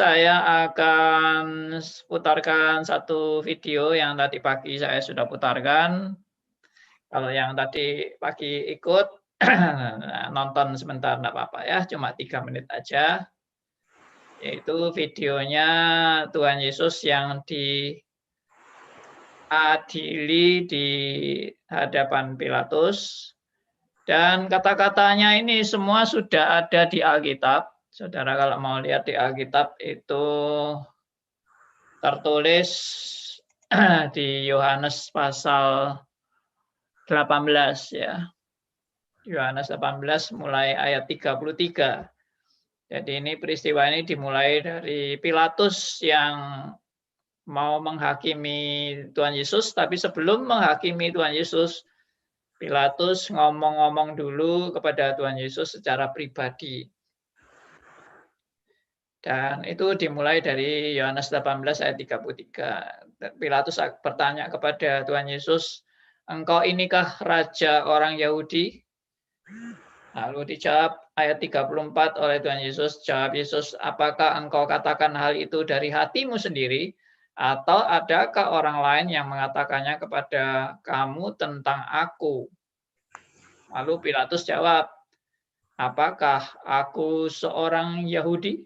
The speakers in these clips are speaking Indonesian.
saya akan putarkan satu video yang tadi pagi saya sudah putarkan. Kalau yang tadi pagi ikut, nonton sebentar enggak apa-apa ya, cuma 3 menit aja. Yaitu videonya Tuhan Yesus yang diadili di hadapan Pilatus. Dan kata-katanya ini semua sudah ada di Alkitab. Saudara kalau mau lihat di Alkitab itu tertulis di Yohanes pasal 18 ya. Yohanes 18 mulai ayat 33. Jadi ini peristiwa ini dimulai dari Pilatus yang mau menghakimi Tuhan Yesus, tapi sebelum menghakimi Tuhan Yesus, Pilatus ngomong-ngomong dulu kepada Tuhan Yesus secara pribadi. Dan itu dimulai dari Yohanes 18 ayat 33. Pilatus bertanya kepada Tuhan Yesus, "Engkau inikah raja orang Yahudi?" Lalu dijawab ayat 34 oleh Tuhan Yesus, jawab Yesus, "Apakah engkau katakan hal itu dari hatimu sendiri, atau adakah orang lain yang mengatakannya kepada kamu tentang aku?" Lalu Pilatus jawab, "Apakah aku seorang Yahudi?"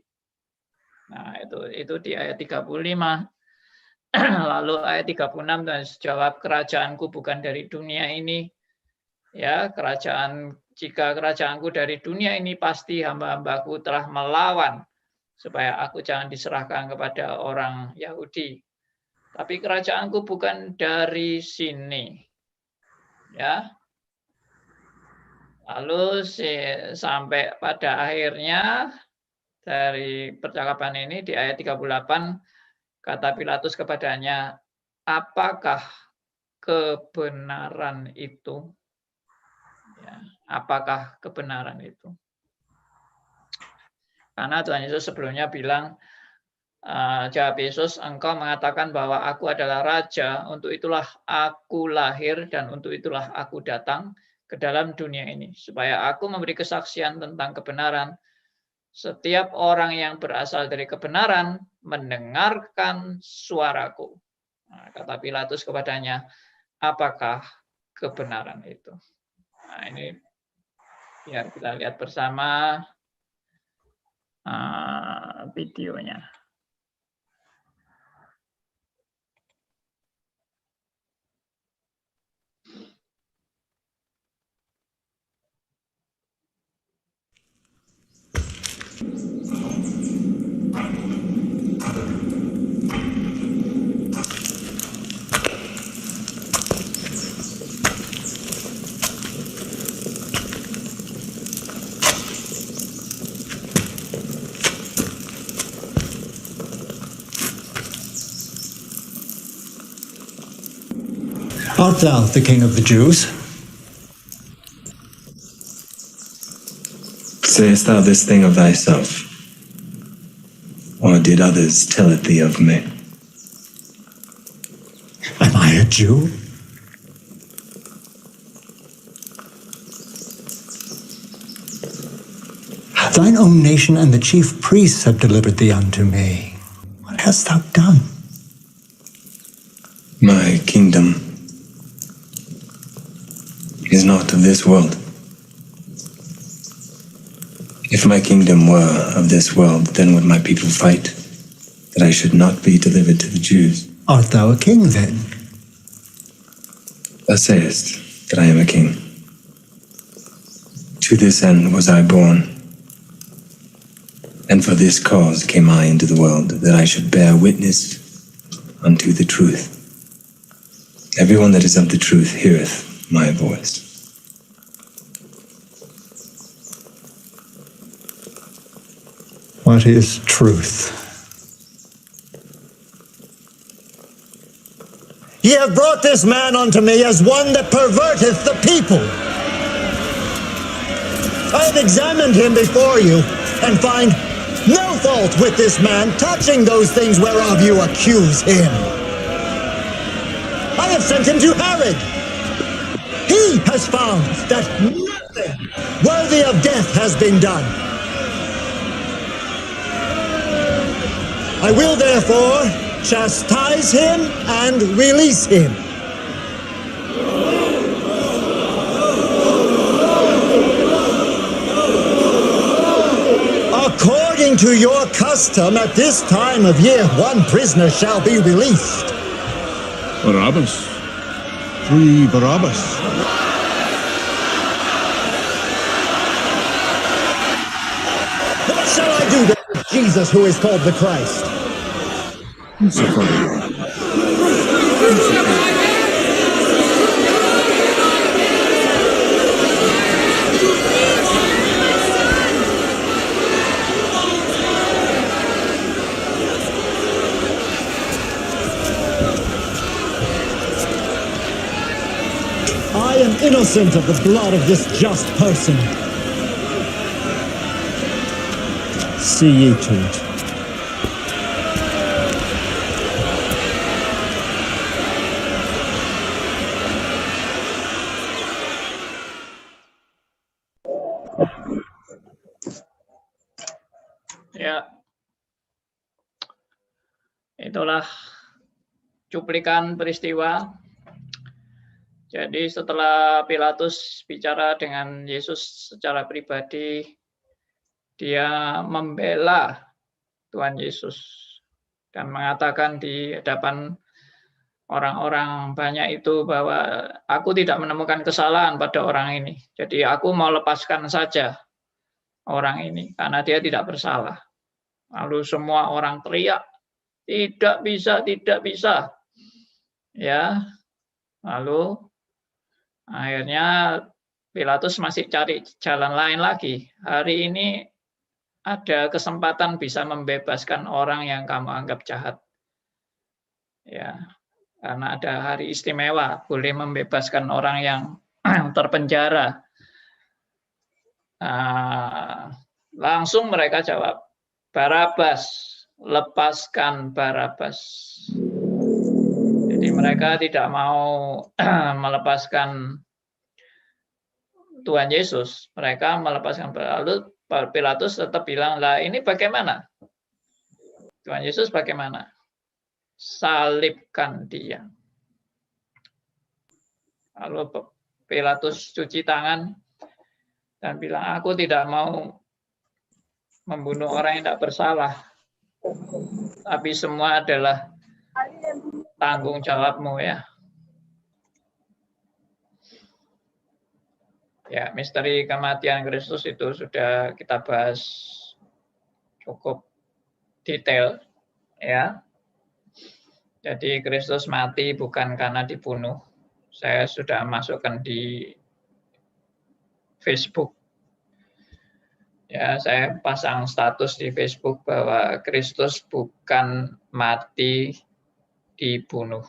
Nah, itu di ayat 35. Lalu ayat 36 dan jawab, "Kerajaanku bukan dari dunia ini. Ya, jika kerajaanku dari dunia ini, pasti hamba-hambaku telah melawan supaya aku jangan diserahkan kepada orang Yahudi. Tapi kerajaanku bukan dari sini." Ya. Lalu sampai pada akhirnya dari percakapan ini di ayat 38, kata Pilatus kepadanya, "Apakah kebenaran itu?" Ya, apakah kebenaran itu? Karena Tuhan Yesus sebelumnya bilang, jawab Yesus, "Engkau mengatakan bahwa aku adalah raja, untuk itulah aku lahir dan untuk itulah aku datang ke dalam dunia ini, supaya aku memberi kesaksian tentang kebenaran. Setiap orang yang berasal dari kebenaran mendengarkan suaraku." Nah, kata Pilatus kepadanya, "Apakah kebenaran itu?" Nah, ini biar kita lihat bersama videonya. Art thou the King of the Jews? Sayest thou this thing of thyself, or did others tell it thee of me? Am I a Jew? Thine own nation and the chief priests have delivered thee unto me. What hast thou done? My kingdom is not of this world. If my kingdom were of this world, then would my people fight, that I should not be delivered to the Jews. Art thou a king then? Thou sayest that I am a king. To this end was I born, and for this cause came I into the world, that I should bear witness unto the truth. Everyone that is of the truth heareth my voice. What is truth? Ye have brought this man unto me as one that perverteth the people. I have examined him before you, and find no fault with this man touching those things whereof you accuse him. I have sent him to Herod. He has found that nothing worthy of death has been done. I will therefore chastise him and release him. According to your custom, at this time of year, one prisoner shall be released. Barabbas. Free Barabbas. What shall I do with Jesus, who is called the Christ? Crucify him. I am innocent of the blood of this just person. See ye to it. Ya, itulah cuplikan peristiwa. Jadi setelah Pilatus bicara dengan Yesus secara pribadi, dia membela Tuhan Yesus dan mengatakan di hadapan orang-orang banyak itu bahwa aku tidak menemukan kesalahan pada orang ini. Jadi aku mau lepaskan saja orang ini karena dia tidak bersalah. Lalu semua orang teriak, tidak bisa, tidak bisa. Ya, lalu akhirnya Pilatus masih cari jalan lain lagi. Hari ini ada kesempatan bisa membebaskan orang yang kamu anggap jahat. Ya, karena ada hari istimewa, boleh membebaskan orang yang terpenjara. Langsung mereka jawab, Barabbas, lepaskan Barabbas. Jadi mereka tidak mau melepaskan Tuhan Yesus, mereka melepaskan. Lalu Pilatus tetap bilang, lah ini bagaimana? Tuhan Yesus bagaimana? Salibkan dia. Lalu Pilatus cuci tangan dan bilang, aku tidak mau membunuh orang yang tidak bersalah. Tapi semua adalah tanggung jawabmu ya. Ya, misteri kematian Kristus itu sudah kita bahas cukup detail ya. Jadi Kristus mati bukan karena dibunuh. Saya sudah masukkan di Facebook. Ya, saya pasang status di Facebook bahwa Kristus bukan mati dibunuh.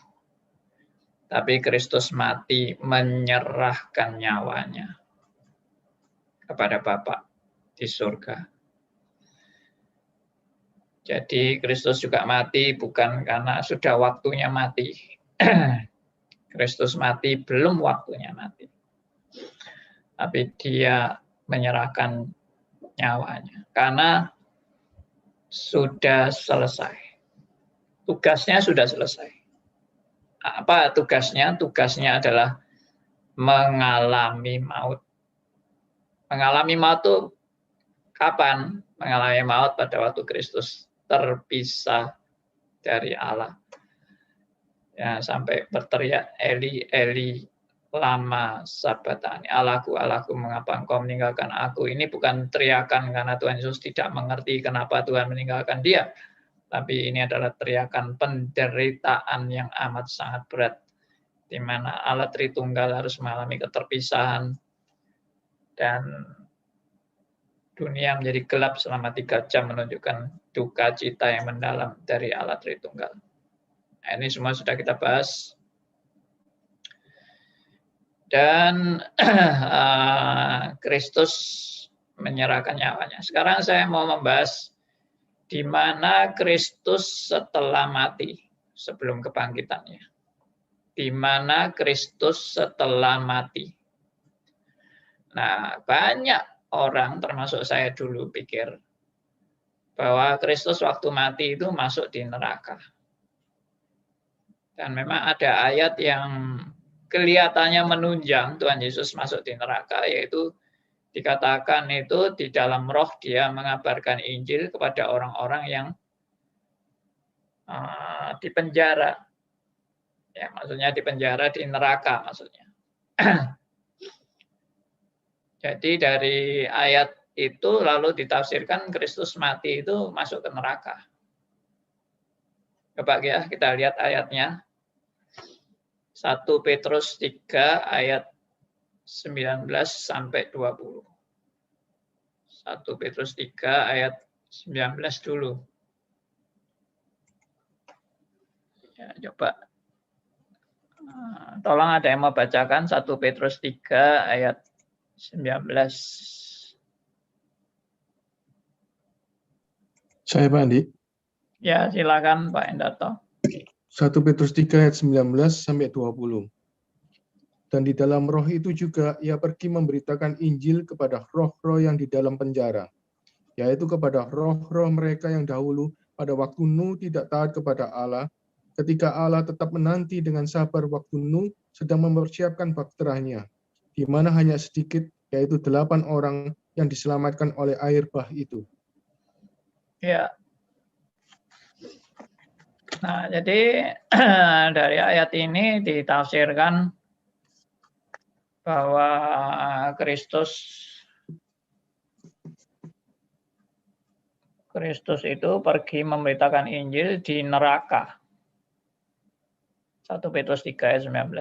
Tapi Kristus mati menyerahkan nyawanya kepada Bapa di surga. Jadi Kristus juga mati bukan karena sudah waktunya mati. Kristus mati belum waktunya mati. Tapi dia menyerahkan nyawanya karena sudah selesai. Tugasnya sudah selesai. Apa tugasnya? Tugasnya adalah mengalami maut. Mengalami maut itu kapan? Mengalami maut pada waktu Kristus terpisah dari Allah. Ya, sampai berteriak, Eli, Eli, lama sabachthani. Allahku, Allahku, mengapa engkau meninggalkan aku? Ini bukan teriakan karena Tuhan Yesus tidak mengerti kenapa Tuhan meninggalkan dia. Tapi ini adalah teriakan penderitaan yang amat sangat berat. Di mana Allah Tritunggal harus mengalami keterpisahan. Dan dunia menjadi gelap selama 3 jam menunjukkan duka cita yang mendalam dari Allah Tritunggal. Nah, ini semua sudah kita bahas. Dan Kristus menyerahkan nyawanya. Sekarang saya mau membahas di mana Kristus setelah mati sebelum kebangkitannya. Di mana Kristus setelah mati. Nah, banyak orang termasuk saya dulu pikir bahwa Kristus waktu mati itu masuk di neraka. Dan memang ada ayat yang kelihatannya menunjang Tuhan Yesus masuk di neraka, yaitu dikatakan itu di dalam roh dia mengabarkan Injil kepada orang-orang yang di penjara. Ya, maksudnya di penjara, di neraka maksudnya. Jadi dari ayat itu lalu ditafsirkan Kristus mati itu masuk ke neraka. Coba ya kita lihat ayatnya. 1 Petrus 3 ayat 19 sampai 20. 1 Petrus 3 ayat 19 dulu. Ya, coba. Tolong ada yang mau bacakan 1 Petrus 3 ayat 19. Saya Pak Andi. Ya, silakan Pak Endarto. 1 Petrus 3 ayat 19 sampai 20. Dan di dalam roh itu juga ia pergi memberitakan Injil kepada roh-roh yang di dalam penjara, yaitu kepada roh-roh mereka yang dahulu pada waktu Nuh tidak taat kepada Allah, ketika Allah tetap menanti dengan sabar waktu Nuh sedang mempersiapkan bakteranya, di mana hanya sedikit, yaitu 8 orang yang diselamatkan oleh air bah itu. Ya. Nah, jadi dari ayat ini ditafsirkan bahwa Kristus itu pergi memberitakan Injil di neraka. 1 Petrus 3 ayat 19.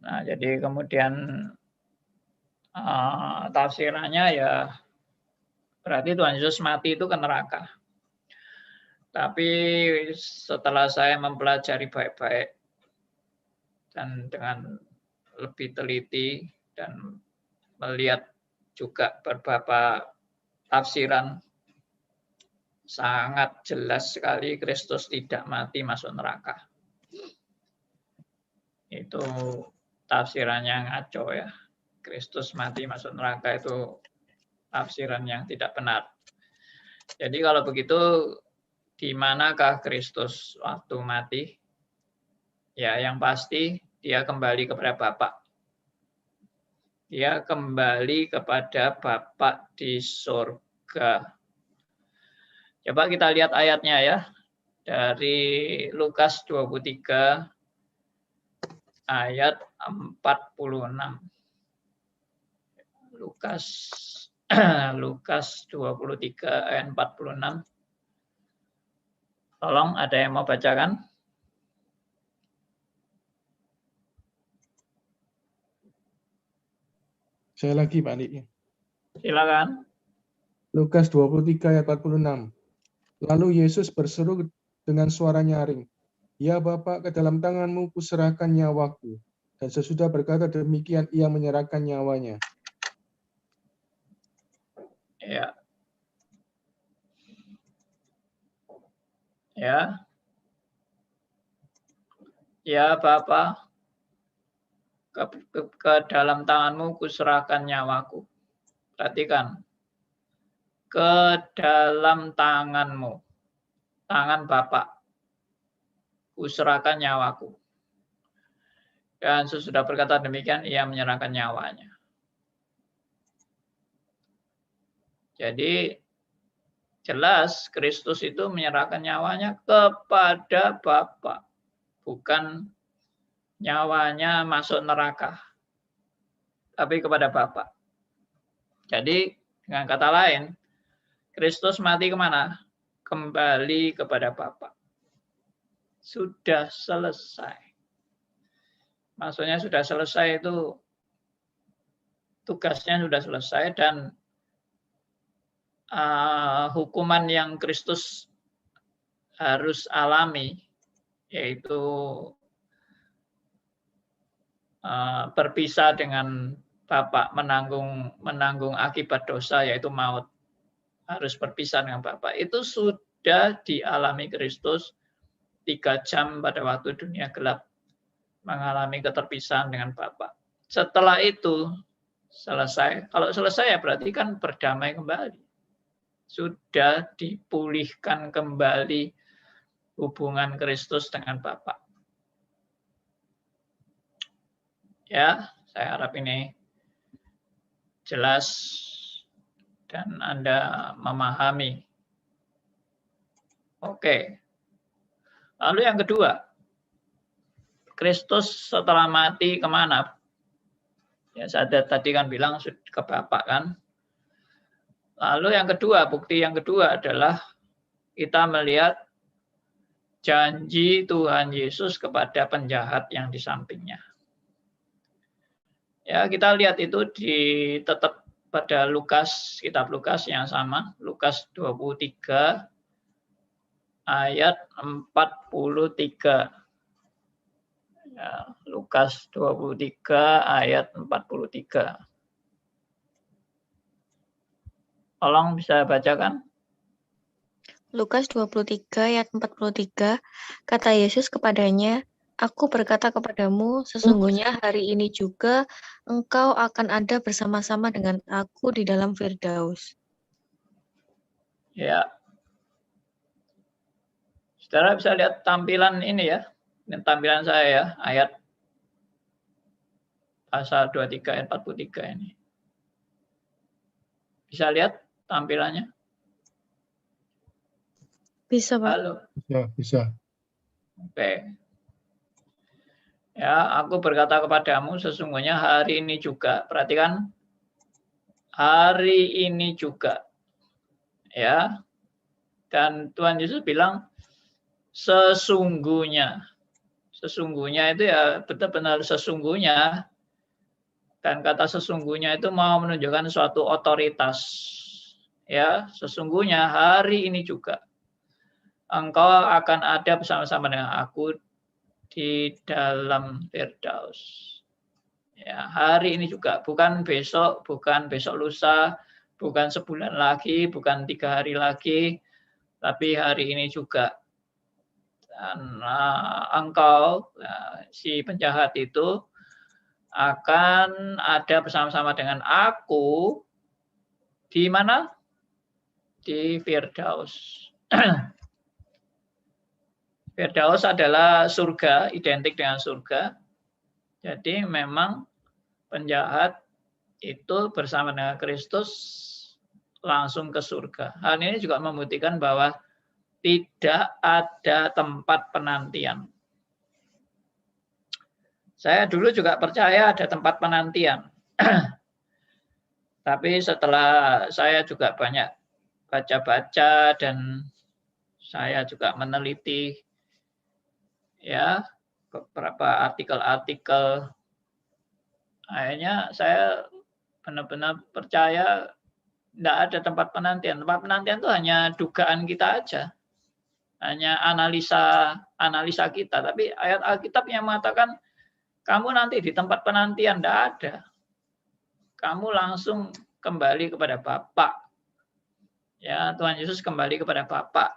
Nah, jadi kemudian tafsirannya ya berarti Tuhan Yesus mati itu ke neraka. Tapi setelah saya mempelajari baik-baik dan dengan lebih teliti dan melihat juga beberapa tafsiran, sangat jelas sekali Kristus tidak mati masuk neraka. Itu tafsirannya ngaco ya. Kristus mati masuk neraka itu tafsiran yang tidak benar. Jadi kalau begitu, di manakah Kristus waktu mati? Ya, yang pasti dia kembali kepada Bapa. Dia kembali kepada Bapa di surga. Coba kita lihat ayatnya ya. Dari Lukas 23 ayat 46. Lukas 23 ayat 46. Tolong ada yang mau bacakan? Saya lagi Pak Andi. Silakan. Lukas 23 ayat 46. Lalu Yesus berseru dengan suara nyaring, "Ya Bapa, ke dalam tanganmu kuserahkan nyawaku." Dan sesudah berkata demikian, ia menyerahkan nyawanya. Ya. Ya. Ya Bapa, ke dalam tanganmu kuserahkan nyawaku. Perhatikan. Ke dalam tanganmu, tangan Bapa, kuserahkan nyawaku. Dan sesudah berkata demikian, ia menyerahkan nyawanya. Jadi jelas Kristus itu menyerahkan nyawanya kepada Bapa, bukan nyawanya masuk neraka, tapi kepada Bapa. Jadi dengan kata lain, Kristus mati kemana? Kembali kepada Bapa. Sudah selesai. Maksudnya sudah selesai itu tugasnya sudah selesai dan hukuman yang Kristus harus alami, yaitu berpisah dengan Bapa, menanggung akibat dosa, yaitu maut, harus berpisah dengan Bapa. Itu sudah dialami Kristus 3 jam pada waktu dunia gelap, mengalami keterpisahan dengan Bapa. Setelah itu selesai. Kalau selesai ya berarti kan berdamai kembali. sudah dipulihkan kembali hubungan Kristus dengan Bapa. Ya, saya harap ini jelas dan Anda memahami. Oke. Lalu yang kedua, Kristus setelah mati kemana? Ya, saya tadi kan bilang ke Bapa kan. Lalu yang kedua, bukti yang kedua adalah kita melihat janji Tuhan Yesus kepada penjahat yang di sampingnya. Ya, kita lihat itu tetap pada Lukas, kitab Lukas yang sama, Lukas 23 ayat 43. Ya, Lukas 23 ayat 43. Tolong bisa bacakan. Lukas 23 ayat 43, kata Yesus kepadanya, Aku berkata kepadamu, sesungguhnya hari ini juga engkau akan ada bersama-sama dengan aku di dalam Firdaus. Ya. Saudara bisa lihat tampilan ini ya. Ini tampilan saya ya, ayat pasal 23 ayat 43 ini. Bisa lihat tampilannya? Bisa, Pak. Halo. Bisa. Oke. Ya, aku berkata kepadamu sesungguhnya hari ini juga. Perhatikan. Hari ini juga. Ya. Dan Tuhan Yesus bilang sesungguhnya. Sesungguhnya itu ya benar-benar sesungguhnya. Dan kata sesungguhnya itu mau menunjukkan suatu otoritas. Ya, sesungguhnya hari ini juga engkau akan ada bersama-sama dengan aku di dalam Firdaus. Ya, hari ini juga, bukan besok lusa, bukan sebulan lagi, bukan 3 hari lagi, tapi hari ini juga. Dan engkau, si penjahat itu, akan ada bersama-sama dengan aku di mana? Di Firdaus. Firdaus adalah surga, identik dengan surga. Jadi memang penjahat itu bersama dengan Kristus langsung ke surga. Hal ini juga membuktikan bahwa tidak ada tempat penantian. Saya dulu juga percaya ada tempat penantian. Tapi setelah saya juga banyak baca-baca dan saya juga meneliti ya beberapa artikel-artikel, akhirnya saya benar-benar percaya tidak ada tempat penantian. Tempat penantian itu hanya dugaan kita aja, hanya analisa kita. Tapi ayat Alkitab yang mengatakan kamu nanti di tempat penantian, tidak ada. Kamu langsung kembali kepada Bapa. Ya, Tuhan Yesus kembali kepada Bapa.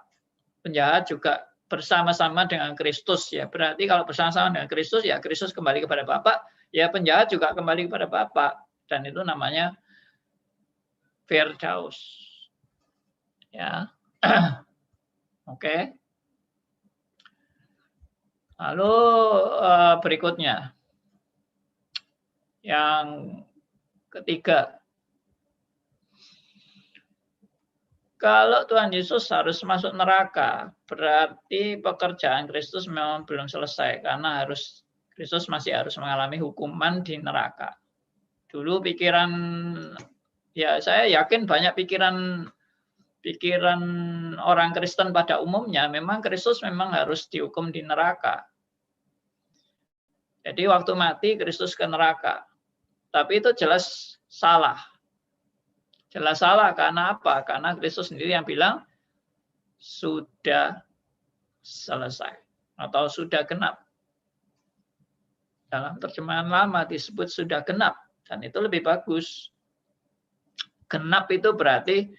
Penjahat juga bersama-sama dengan Kristus. Ya, berarti kalau bersama-sama dengan Kristus, ya Kristus kembali kepada Bapa. Ya, penjahat juga kembali kepada Bapa. Dan itu namanya Firdaus. Ya, oke. Lalu berikutnya, yang ketiga, kalau Tuhan Yesus harus masuk neraka, berarti pekerjaan Kristus memang belum selesai, karena Kristus masih harus mengalami hukuman di neraka. Dulu pikiran, ya saya yakin banyak pikiran orang Kristen pada umumnya, memang Kristus memang harus dihukum di neraka. Jadi waktu mati Kristus ke neraka. Tapi itu jelas salah. Jelas salah karena apa? Karena Kristus sendiri yang bilang sudah selesai atau sudah genap. Dalam terjemahan lama disebut sudah genap dan itu lebih bagus. Genap itu berarti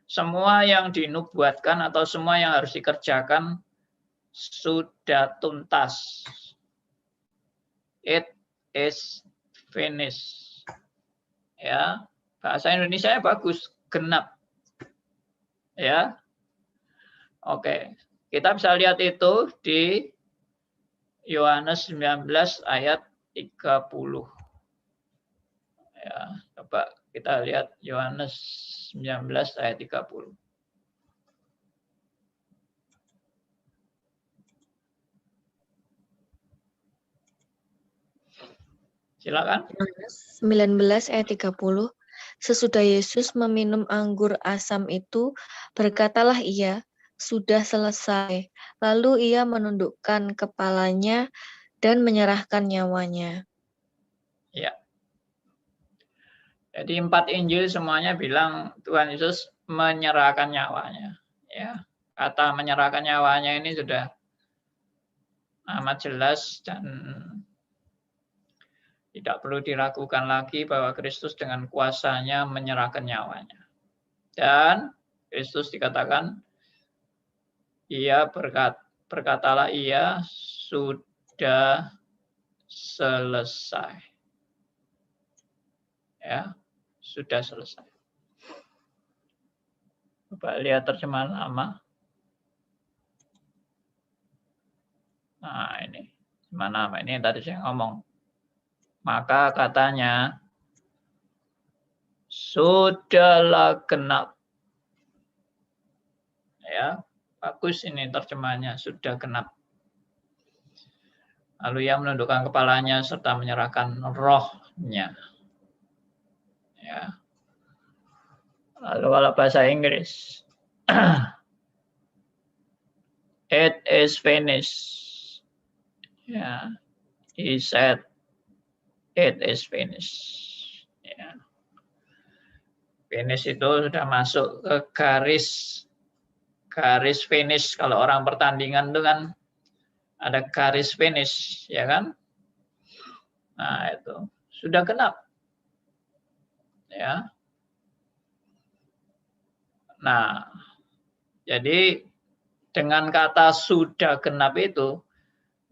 semua yang dinubuatkan atau semua yang harus dikerjakan sudah tuntas. It is finished. Ya, bahasa Indonesia bagus, genap. Ya. Oke. Kita bisa lihat itu di Yohanes 19 ayat 30. Ya, coba kita lihat Yohanes 19 ayat 30. Silakan. 19 ayat 30. Sesudah Yesus meminum anggur asam itu, berkatalah ia, sudah selesai. Lalu ia menundukkan kepalanya dan menyerahkan nyawanya. Ya. Jadi 4 Injil semuanya bilang Tuhan Yesus menyerahkan nyawanya. Ya. Kata menyerahkan nyawanya ini sudah amat jelas dan tidak perlu diragukan lagi bahwa Kristus dengan kuasanya menyerahkan nyawanya. Dan Kristus dikatakan, berkatalah ia sudah selesai. Ya, sudah selesai. Coba lihat terjemahan lama. Nah, ini. Mana ini yang tadi saya ngomong. Maka katanya, sudahlah genap. Ya, bagus ini terjemahannya, sudah genap. Lalu ia menundukkan kepalanya serta menyerahkan rohnya. Ya. Lalu kalau bahasa Inggris, it is finished. Ya, he said, it is finished. Ya. Finish itu sudah masuk ke garis finish. Kalau orang pertandingan itu kan ada garis finish, ya kan? Nah, itu sudah genap. Ya. Nah, jadi dengan kata sudah genap itu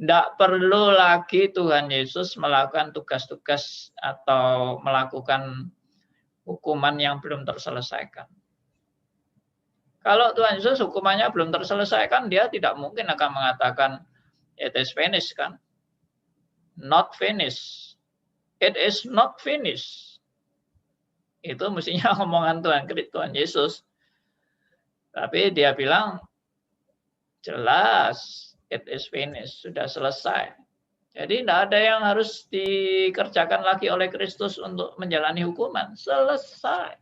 tidak perlu lagi Tuhan Yesus melakukan tugas-tugas atau melakukan hukuman yang belum terselesaikan. Kalau Tuhan Yesus hukumannya belum terselesaikan, dia tidak mungkin akan mengatakan it is finished, kan? Not finished. It is not finished. Itu mestinya omongan Tuhan Yesus. Tapi dia bilang jelas it is finished, sudah selesai. Jadi tidak ada yang harus dikerjakan lagi oleh Kristus untuk menjalani hukuman. Selesai.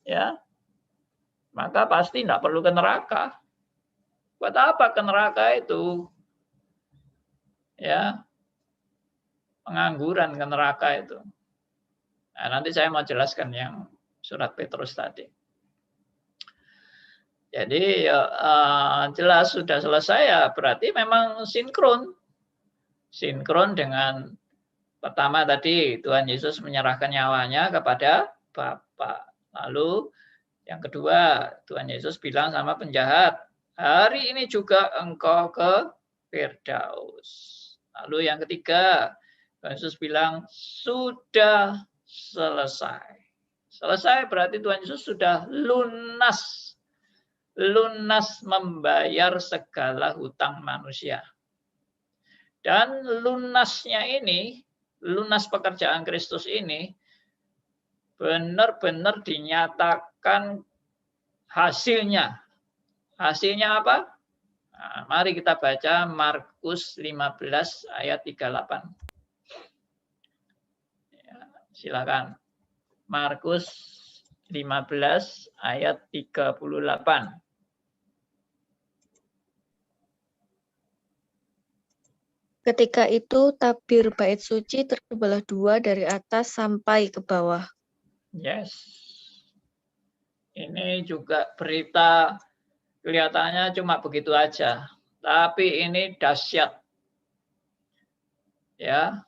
Ya. Maka pasti tidak perlu ke neraka. Buat apa ke neraka itu? Ya. Pengangguran ke neraka itu. Nah, nanti saya mau jelaskan yang surat Petrus tadi. Jadi jelas sudah selesai ya, berarti memang sinkron. Sinkron dengan pertama tadi Tuhan Yesus menyerahkan nyawanya kepada Bapa. Lalu yang kedua Tuhan Yesus bilang sama penjahat, hari ini juga engkau ke Firdaus. Lalu yang ketiga Tuhan Yesus bilang sudah selesai. Selesai berarti Tuhan Yesus sudah lunas membayar segala hutang manusia. Dan lunasnya ini, lunas pekerjaan Kristus ini, benar-benar dinyatakan hasilnya. Hasilnya apa? Nah, mari kita baca Markus 15 ayat 38. Ya, silakan. Markus 15 ayat 38. Ketika itu tabir bait suci terbelah dua dari atas sampai ke bawah. Yes. Ini juga berita kelihatannya cuma begitu aja. Tapi ini dahsyat. Ya.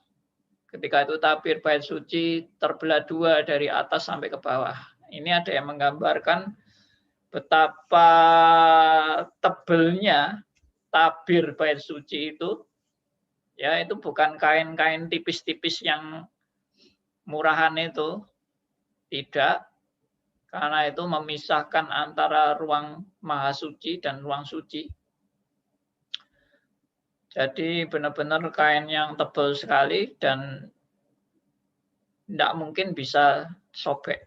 Ketika itu tabir bait suci terbelah dua dari atas sampai ke bawah. Ini ada yang menggambarkan betapa tebelnya tabir bait suci itu. Ya, itu bukan kain-kain tipis-tipis yang murahan itu. Tidak. Karena itu memisahkan antara ruang maha suci dan ruang suci. Jadi benar-benar kain yang tebal sekali dan tidak mungkin bisa sobek.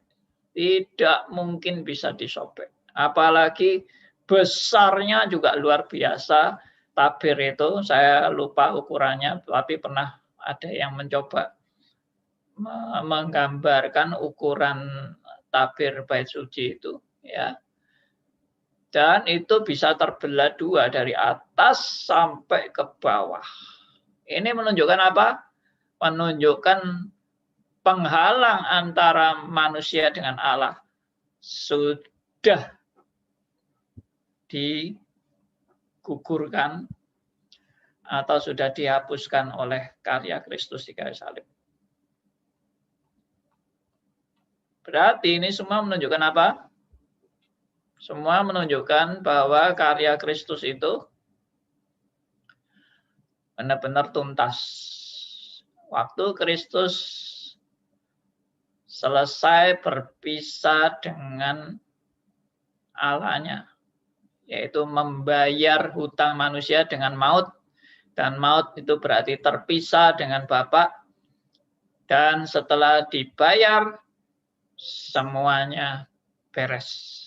Tidak mungkin bisa disobek. Apalagi besarnya juga luar biasa. Tabir itu saya lupa ukurannya, tapi pernah ada yang mencoba menggambarkan ukuran tabir bait suci itu, ya. Dan itu bisa terbelah dua dari atas sampai ke bawah. Ini menunjukkan apa? Menunjukkan penghalang antara manusia dengan Allah sudah digugurkan atau sudah dihapuskan oleh karya Kristus di kayu salib. Berarti ini semua menunjukkan apa? Semua menunjukkan bahwa karya Kristus itu benar-benar tuntas. Waktu Kristus selesai berpisah dengan Allahnya, yaitu membayar hutang manusia dengan maut, dan maut itu berarti terpisah dengan Bapa, dan setelah dibayar semuanya beres.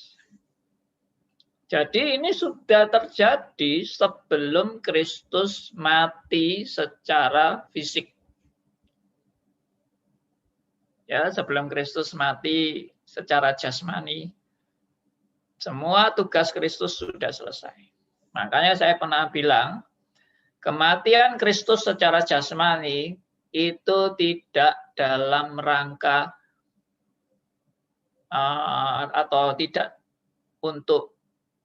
Jadi ini sudah terjadi sebelum Kristus mati secara fisik. Ya, sebelum Kristus mati secara jasmani, semua tugas Kristus sudah selesai. Makanya saya pernah bilang, kematian Kristus secara jasmani itu tidak dalam rangka atau tidak untuk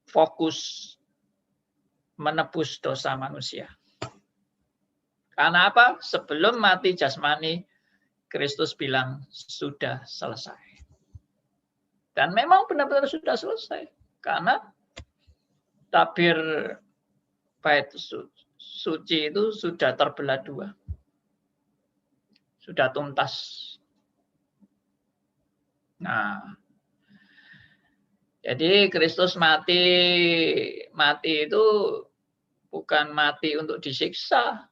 fokus menebus dosa manusia. Karena apa? Sebelum mati jasmani, Kristus bilang sudah selesai. Dan memang benar-benar sudah selesai. Karena tabir bait suci itu sudah terbelah dua. Sudah tuntas. Nah, jadi Kristus mati itu bukan mati untuk disiksa.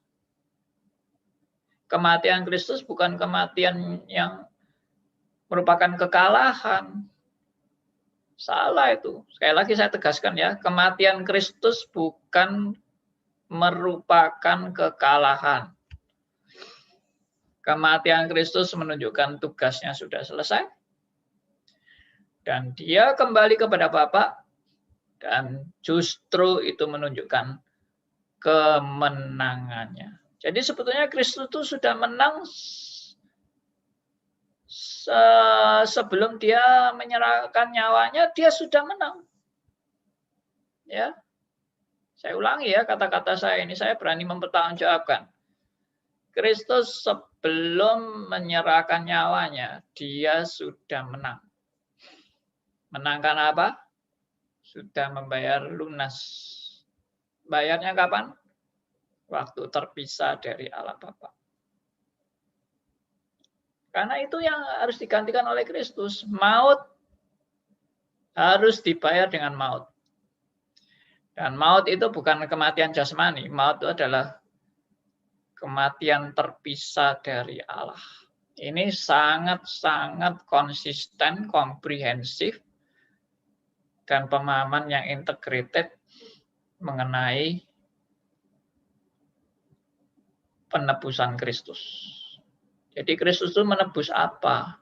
Kematian Kristus bukan kematian yang merupakan kekalahan. Salah itu. Sekali lagi saya tegaskan ya, kematian Kristus bukan merupakan kekalahan. Kematian Kristus menunjukkan tugasnya sudah selesai. Dan dia kembali kepada Bapa, dan justru itu menunjukkan kemenangannya. Jadi sebetulnya Kristus itu sudah menang sebelum dia menyerahkan nyawanya, dia sudah menang. Ya, saya ulangi ya kata-kata saya ini, saya berani mempertanggungjawabkan. Kristus sebelum menyerahkan nyawanya, dia sudah menang. Menangkan apa? Sudah membayar lunas. Bayarnya kapan? Waktu terpisah dari Allah Bapa. Karena itu yang harus digantikan oleh Kristus. Maut harus dibayar dengan maut. Dan maut itu bukan kematian jasmani. Maut itu adalah kematian terpisah dari Allah. Ini sangat-sangat konsisten, komprehensif, dan pemahaman yang integrated mengenai penebusan Kristus. Jadi Kristus itu menebus apa?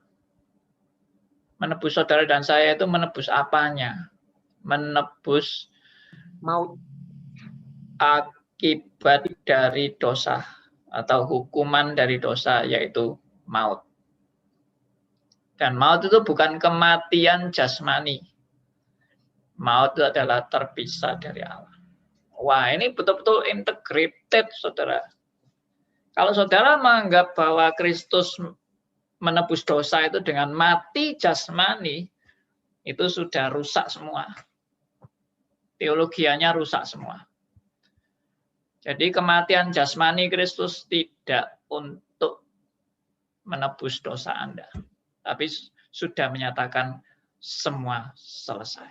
Menebus saudara dan saya itu menebus apanya? Menebus maut, akibat dari dosa atau hukuman dari dosa, yaitu maut. Dan maut itu bukan kematian jasmani. Maut itu adalah terpisah dari Allah. Wah, ini betul-betul integrated, saudara. Kalau saudara menganggap bahwa Kristus menebus dosa itu dengan mati jasmani, itu sudah rusak semua. Teologianya rusak semua. Jadi kematian jasmani Kristus tidak untuk menebus dosa Anda. Tapi sudah menyatakan semua selesai.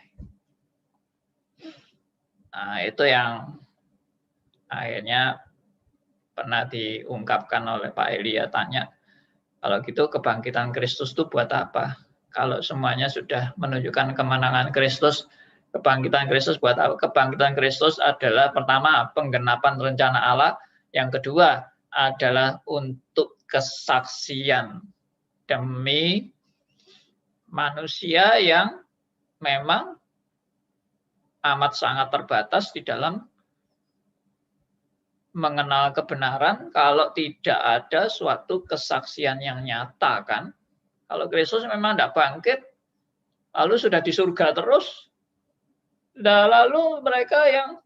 Nah, itu yang akhirnya pernah diungkapkan oleh Pak Elia, tanya, kalau gitu kebangkitan Kristus itu buat apa? Kalau semuanya sudah menunjukkan kemenangan Kristus, kebangkitan Kristus buat apa? Kebangkitan Kristus adalah pertama penggenapan rencana Allah, yang kedua adalah untuk kesaksian demi manusia yang memang amat sangat terbatas di dalam mengenal kebenaran kalau tidak ada suatu kesaksian yang nyata, kan? Kalau Kristus memang tidak bangkit, lalu sudah di surga terus, nah, lalu mereka yang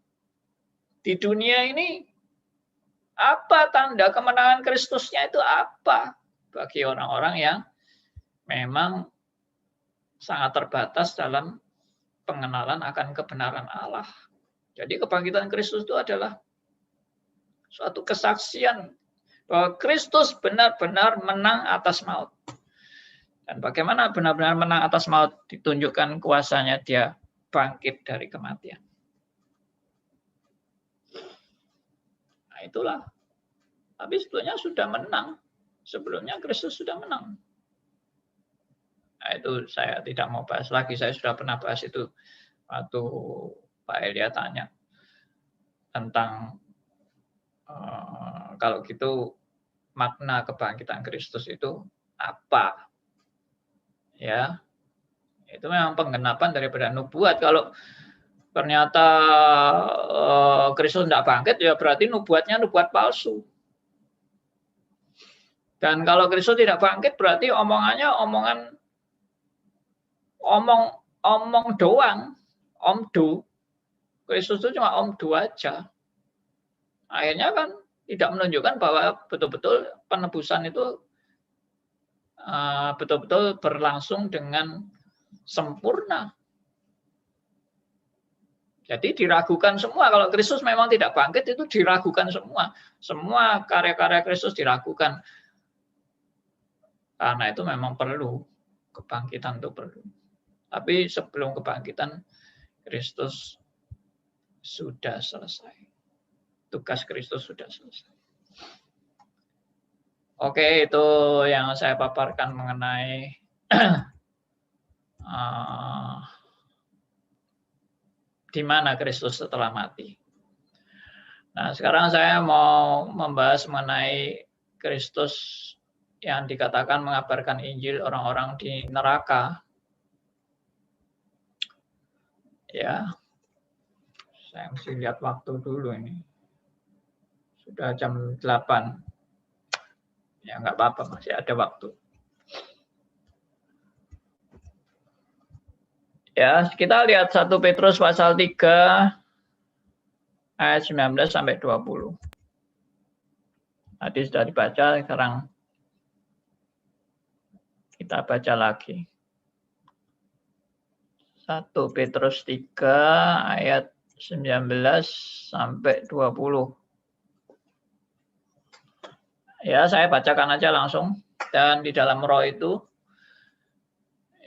di dunia ini, apa tanda kemenangan Kristusnya itu apa? Bagi orang-orang yang memang sangat terbatas dalam pengenalan akan kebenaran Allah. Jadi kebangkitan Kristus itu adalah suatu kesaksian bahwa Kristus benar-benar menang atas maut. Dan bagaimana benar-benar menang atas maut? Ditunjukkan kuasanya, dia bangkit dari kematian. Nah, itulah. Tapi sebetulnya sudah menang. Sebelumnya Kristus sudah menang. Nah, itu saya tidak mau bahas lagi. Saya sudah pernah bahas itu waktu Pak Elia tanya tentang kalau gitu makna kebangkitan Kristus itu apa? Ya, itu memang penggenapan daripada nubuat. Kalau ternyata Kristus tidak bangkit, ya berarti nubuatnya nubuat palsu. Dan kalau Kristus tidak bangkit, berarti omongannya omong doang, omdu. Kristus itu cuma omdu aja. Akhirnya kan tidak menunjukkan bahwa betul-betul penebusan itu betul-betul berlangsung dengan sempurna. Jadi diragukan semua. Kalau Kristus memang tidak bangkit, itu diragukan semua. Semua karya-karya Kristus diragukan. Karena itu memang perlu. Kebangkitan itu perlu. Tapi sebelum kebangkitan, Kristus sudah selesai. Tugas Kristus sudah selesai. Oke, itu yang saya paparkan mengenai di mana Kristus setelah mati. Nah, sekarang saya mau membahas mengenai Kristus yang dikatakan mengabarkan Injil orang-orang di neraka. Ya, saya mesti lihat waktu dulu ini. Sudah jam 8. Ya, nggak apa-apa, masih ada waktu. Ya, kita lihat 1 Petrus pasal 3 ayat 19 sampai 20. Tadi sudah dibaca, sekarang kita baca lagi. 1 Petrus 3 ayat 19 sampai 20. Ya, saya bacakan aja langsung. Dan di dalam roh itu,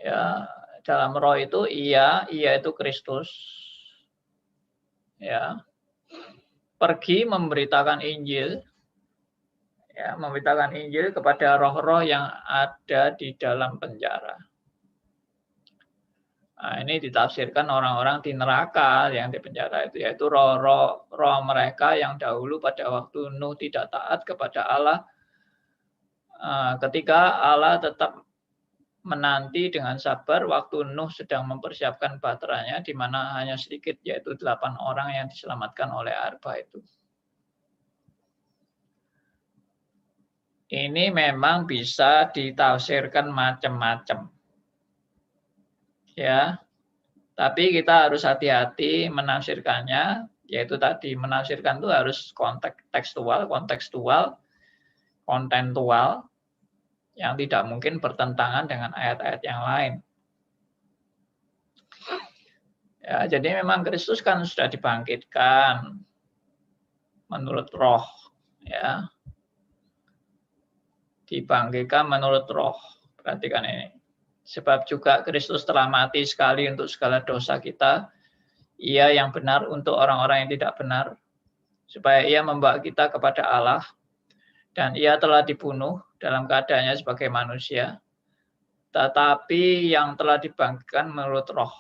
ya, dalam roh itu ia itu Kristus, ya, pergi memberitakan Injil, ya, memberitakan Injil kepada roh-roh yang ada di dalam penjara. Nah, ini ditafsirkan orang-orang di neraka yang di penjara itu, yaitu roh mereka yang dahulu pada waktu Nuh tidak taat kepada Allah, ketika Allah tetap menanti dengan sabar waktu Nuh sedang mempersiapkan baterainya, di mana hanya sedikit, yaitu 8 orang yang diselamatkan oleh arpa itu. Ini memang bisa ditafsirkan macam-macam. Ya, tapi kita harus hati-hati menafsirkannya, yaitu tadi menafsirkan itu harus kontekstual, kontentual, yang tidak mungkin bertentangan dengan ayat-ayat yang lain. Ya, jadi memang Kristus kan sudah dibangkitkan menurut roh, ya. Dibangkitkan menurut roh. Perhatikan ini. Sebab juga Kristus telah mati sekali untuk segala dosa kita, Ia yang benar untuk orang-orang yang tidak benar, supaya Ia membawa kita kepada Allah, dan Ia telah dibunuh dalam keadaannya sebagai manusia, tetapi yang telah dibangkitkan menurut roh.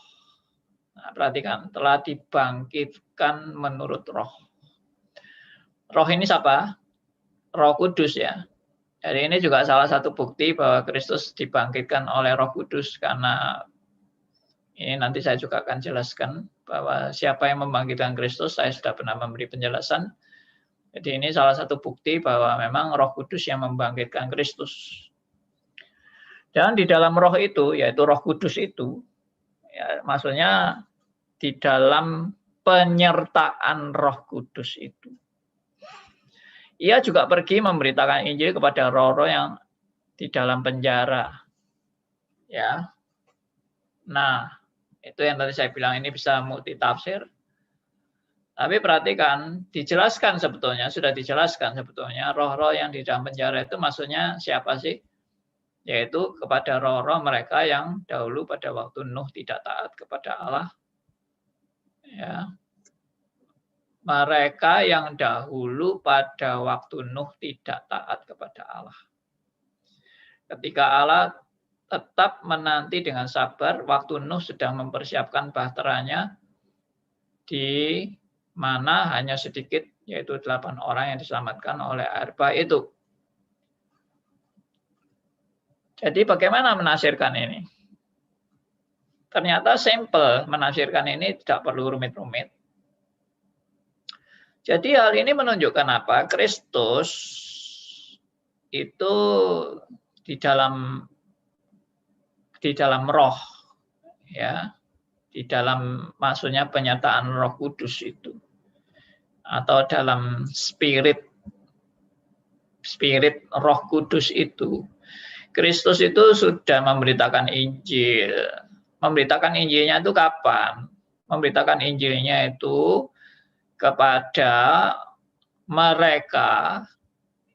Nah, perhatikan, telah dibangkitkan menurut roh. Roh ini siapa? Roh Kudus ya. Jadi ini juga salah satu bukti bahwa Kristus dibangkitkan oleh Roh Kudus, karena ini nanti saya juga akan jelaskan bahwa siapa yang membangkitkan Kristus, saya sudah pernah memberi penjelasan. Jadi ini salah satu bukti bahwa memang Roh Kudus yang membangkitkan Kristus. Dan di dalam roh itu, yaitu Roh Kudus itu, ya, maksudnya di dalam penyertaan Roh Kudus itu, Ia juga pergi memberitakan Injil kepada roh-roh yang di dalam penjara. Ya. Nah, itu yang tadi saya bilang ini bisa multitafsir. Tapi perhatikan, dijelaskan sebetulnya, sudah dijelaskan sebetulnya, roh-roh yang di dalam penjara itu maksudnya siapa sih? Yaitu kepada roh-roh mereka yang dahulu pada waktu Nuh tidak taat kepada Allah. Ya. Mereka yang dahulu pada waktu Nuh tidak taat kepada Allah. Ketika Allah tetap menanti dengan sabar waktu Nuh sedang mempersiapkan bahteranya, di mana hanya sedikit, yaitu 8 orang yang diselamatkan oleh air bah itu. Jadi bagaimana menafsirkan ini? Ternyata simple, menafsirkan ini tidak perlu rumit-rumit. Jadi hal ini menunjukkan apa? Kristus itu di dalam roh, ya, di dalam maksudnya penyataan Roh Kudus itu, atau dalam spirit Roh Kudus itu, Kristus itu sudah memberitakan Injil. Memberitakan Injilnya itu kapan? Memberitakan Injilnya itu kepada mereka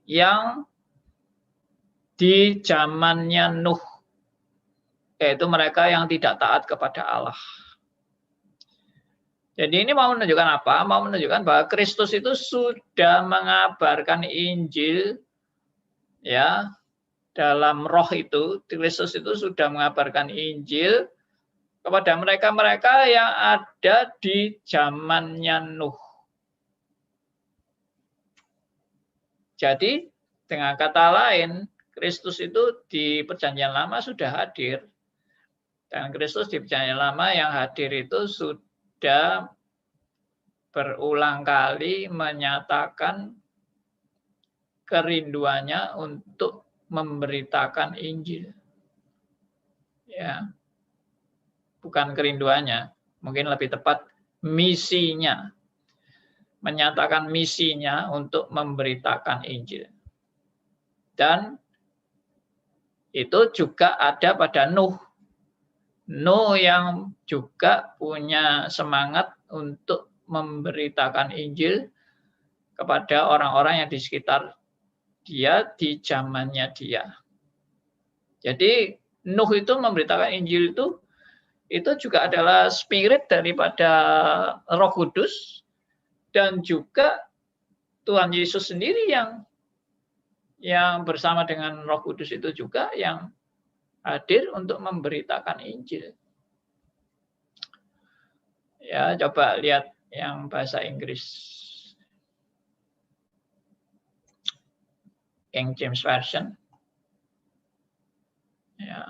yang di zamannya Nuh, yaitu mereka yang tidak taat kepada Allah. Jadi ini mau menunjukkan apa? Mau menunjukkan bahwa Kristus itu sudah mengabarkan Injil, ya, dalam roh itu, Kristus itu sudah mengabarkan Injil kepada mereka-mereka yang ada di zamannya Nuh. Jadi dengan kata lain, Kristus itu di Perjanjian Lama sudah hadir. Dan Kristus di Perjanjian Lama yang hadir itu sudah berulang kali menyatakan kerinduannya untuk memberitakan Injil. Ya. Bukan kerinduannya, mungkin lebih tepat misinya. Menyatakan misinya untuk memberitakan Injil. Dan itu juga ada pada Nuh. Nuh yang juga punya semangat untuk memberitakan Injil kepada orang-orang yang di sekitar dia di zamannya dia. Jadi Nuh itu memberitakan Injil itu juga adalah spirit daripada Roh Kudus, dan juga Tuhan Yesus sendiri yang bersama dengan Roh Kudus itu juga yang hadir untuk memberitakan Injil. Ya, coba lihat yang bahasa Inggris. King James Version. Ya.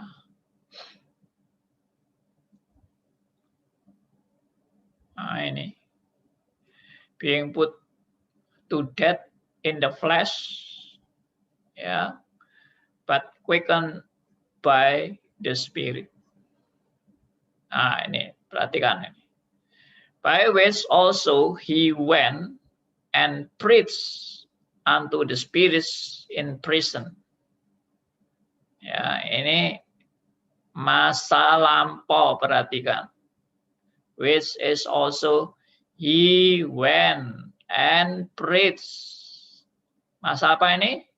Nah, ini. Being put to death in the flesh, ya, but quickened by the Spirit. Nah, ini perhatikan ini. By which also he went and preached unto the spirits in prison. Ya, ini masa lampau, perhatikan. Which is also he went and preached. Masa apa ini?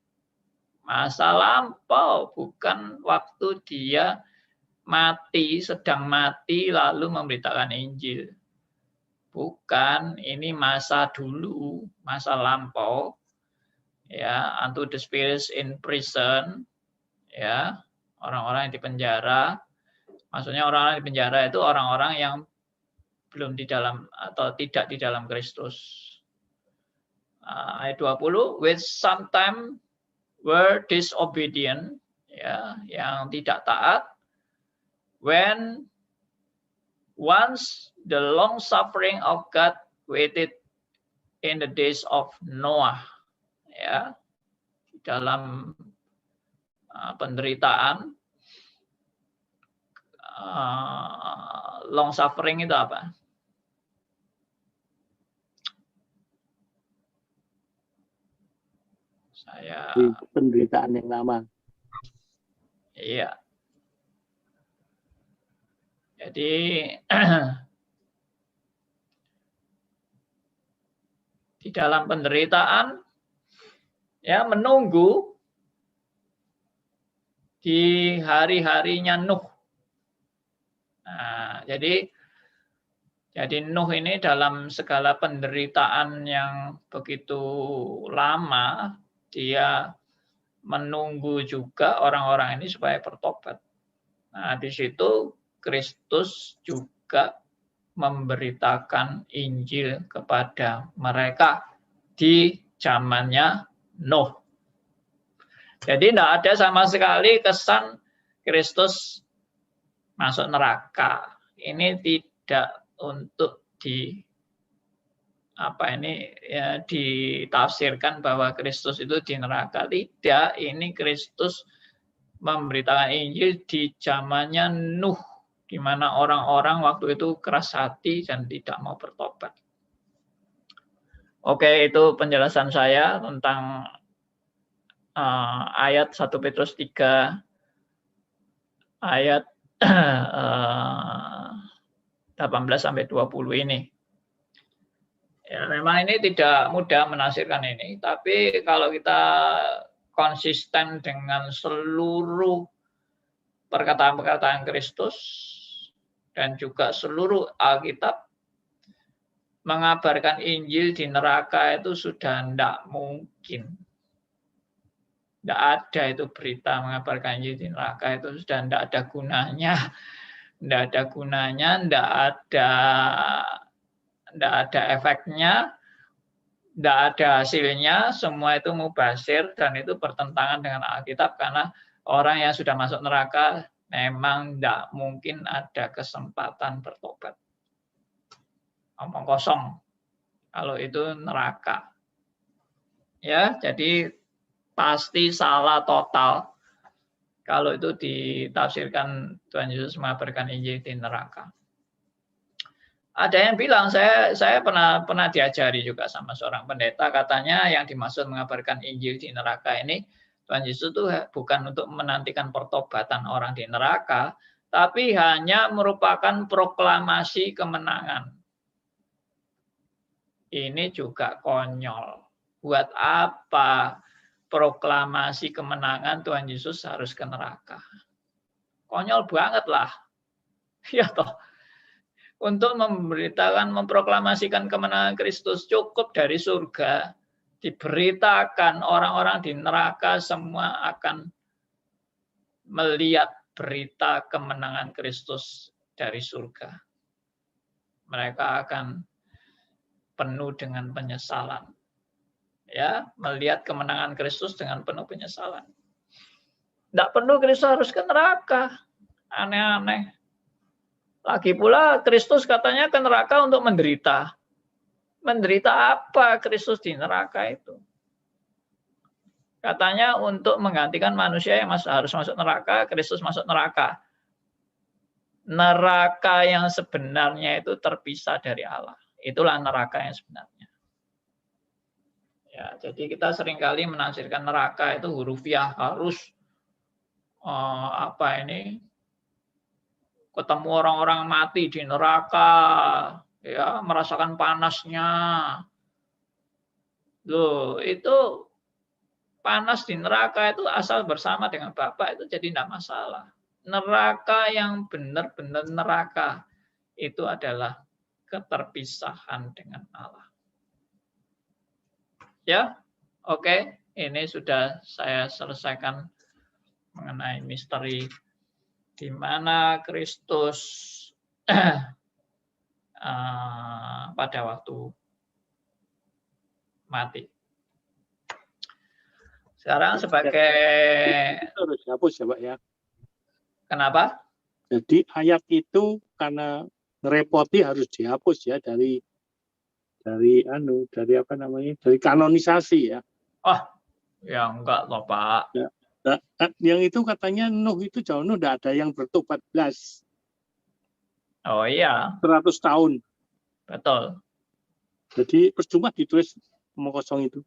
Masa lampau, bukan waktu dia mati, sedang mati lalu memberitakan Injil. Bukan, ini masa dulu, masa lampau. Ya, unto the spirits in prison, ya, orang-orang yang di penjara. Maksudnya orang-orang di penjara itu orang-orang yang belum di dalam atau tidak di dalam Kristus. Ayat 20, which sometimes were disobedient, ya, yang tidak taat, when once the long suffering of God waited in the days of Noah, ya, dalam penderitaan. Long suffering itu apa? Penderitaan yang lama. Iya. Jadi di dalam penderitaan, ya, menunggu di hari-harinya Nuh. Nah, jadi Nuh ini dalam segala penderitaan yang begitu lama, dia menunggu juga orang-orang ini supaya bertobat. Nah, di situ Kristus juga memberitakan Injil kepada mereka di zamannya Nuh. Jadi tidak ada sama sekali kesan Kristus masuk neraka. Ini tidak untuk ditafsirkan bahwa Kristus itu di neraka. Tidak, ini Kristus memberitakan Injil di zamannya Nuh, di mana orang-orang waktu itu keras hati dan tidak mau bertobat. Oke, itu penjelasan saya tentang ayat 1 Petrus 3 ayat 18 sampai 20 ini. Ya, memang ini tidak mudah menafsirkan ini, tapi kalau kita konsisten dengan seluruh perkataan-perkataan Kristus dan juga seluruh Alkitab, mengabarkan Injil di neraka itu sudah tidak mungkin. Tidak ada itu berita mengabarkan Injil di neraka, itu sudah tidak ada gunanya. Tidak ada gunanya, tidak ada efeknya, tidak ada hasilnya, semua itu mubazir dan itu bertentangan dengan Alkitab, karena orang yang sudah masuk neraka memang tidak mungkin ada kesempatan bertobat. Omong kosong kalau itu neraka. Ya, jadi pasti salah total kalau itu ditafsirkan Tuhan Yesus mengabarkan Injil di neraka. Ada yang bilang, saya pernah diajari juga sama seorang pendeta, katanya yang dimaksud mengabarkan Injil di neraka ini, Tuhan Yesus itu bukan untuk menantikan pertobatan orang di neraka, tapi hanya merupakan proklamasi kemenangan. Ini juga konyol. Buat apa proklamasi kemenangan Tuhan Yesus harus ke neraka? Konyol banget lah. Ya toh. Untuk memberitakan, memproklamasikan kemenangan Kristus cukup dari surga. Diberitakan orang-orang di neraka semua akan melihat berita kemenangan Kristus dari surga. Mereka akan penuh dengan penyesalan. Ya, melihat kemenangan Kristus dengan penuh penyesalan. Tidak perlu Kristus harus ke neraka. Aneh-aneh. Lagi pula Kristus katanya ke neraka untuk menderita. Menderita apa Kristus di neraka itu? Katanya untuk menggantikan manusia yang harus masuk neraka, Kristus masuk neraka. Neraka yang sebenarnya itu terpisah dari Allah. Itulah neraka yang sebenarnya. Ya, jadi kita seringkali menafsirkan neraka itu hurufiah, harus ketemu orang-orang mati di neraka, ya, merasakan panasnya. Loh, itu panas di neraka itu asal bersama dengan Bapa itu jadi tidak masalah. neraka yang benar-benar neraka itu adalah keterpisahan dengan Allah. Ya, oke, ini sudah saya selesaikan mengenai misteri di mana Kristus pada waktu mati. Sekarang sebagai harus dihapus ya, Pak ya. Kenapa? Jadi ayat itu karena ngerepoti harus dihapus ya dari apa namanya? Dari kanonisasi ya. Oh, ya enggak loh, Pak. Ya. Nah, yang itu katanya Nuh itu jauh Nuh tidak ada yang bertobat belas. Oh iya. 100 tahun. Betul. Jadi percuma ditulis omong kosong itu.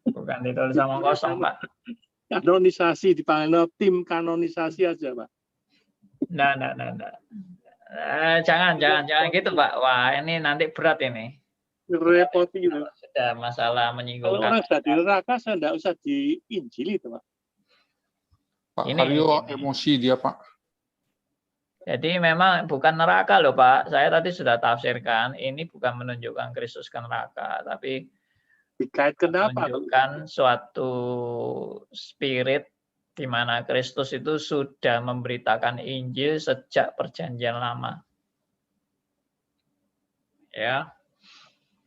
Bukan ditulis omong kosong, Pak. Kanonisasi dipanggil tim kanonisasi aja, Pak. Nah. Jangan gitu, Pak. Wah, ini nanti berat ini. Repot gitu. Sudah masalah menyinggung. Kalau orang sudah di neraka, saya tidak usah di Injil itu, Pak. Pak Haryo emosi dia, Pak. Jadi memang bukan neraka loh, Pak. Saya tadi sudah tafsirkan, ini bukan menunjukkan Kristus ke neraka, tapi dikaitkan apa? Menunjukkan suatu spirit di mana Kristus itu sudah memberitakan Injil sejak Perjanjian Lama. Ya.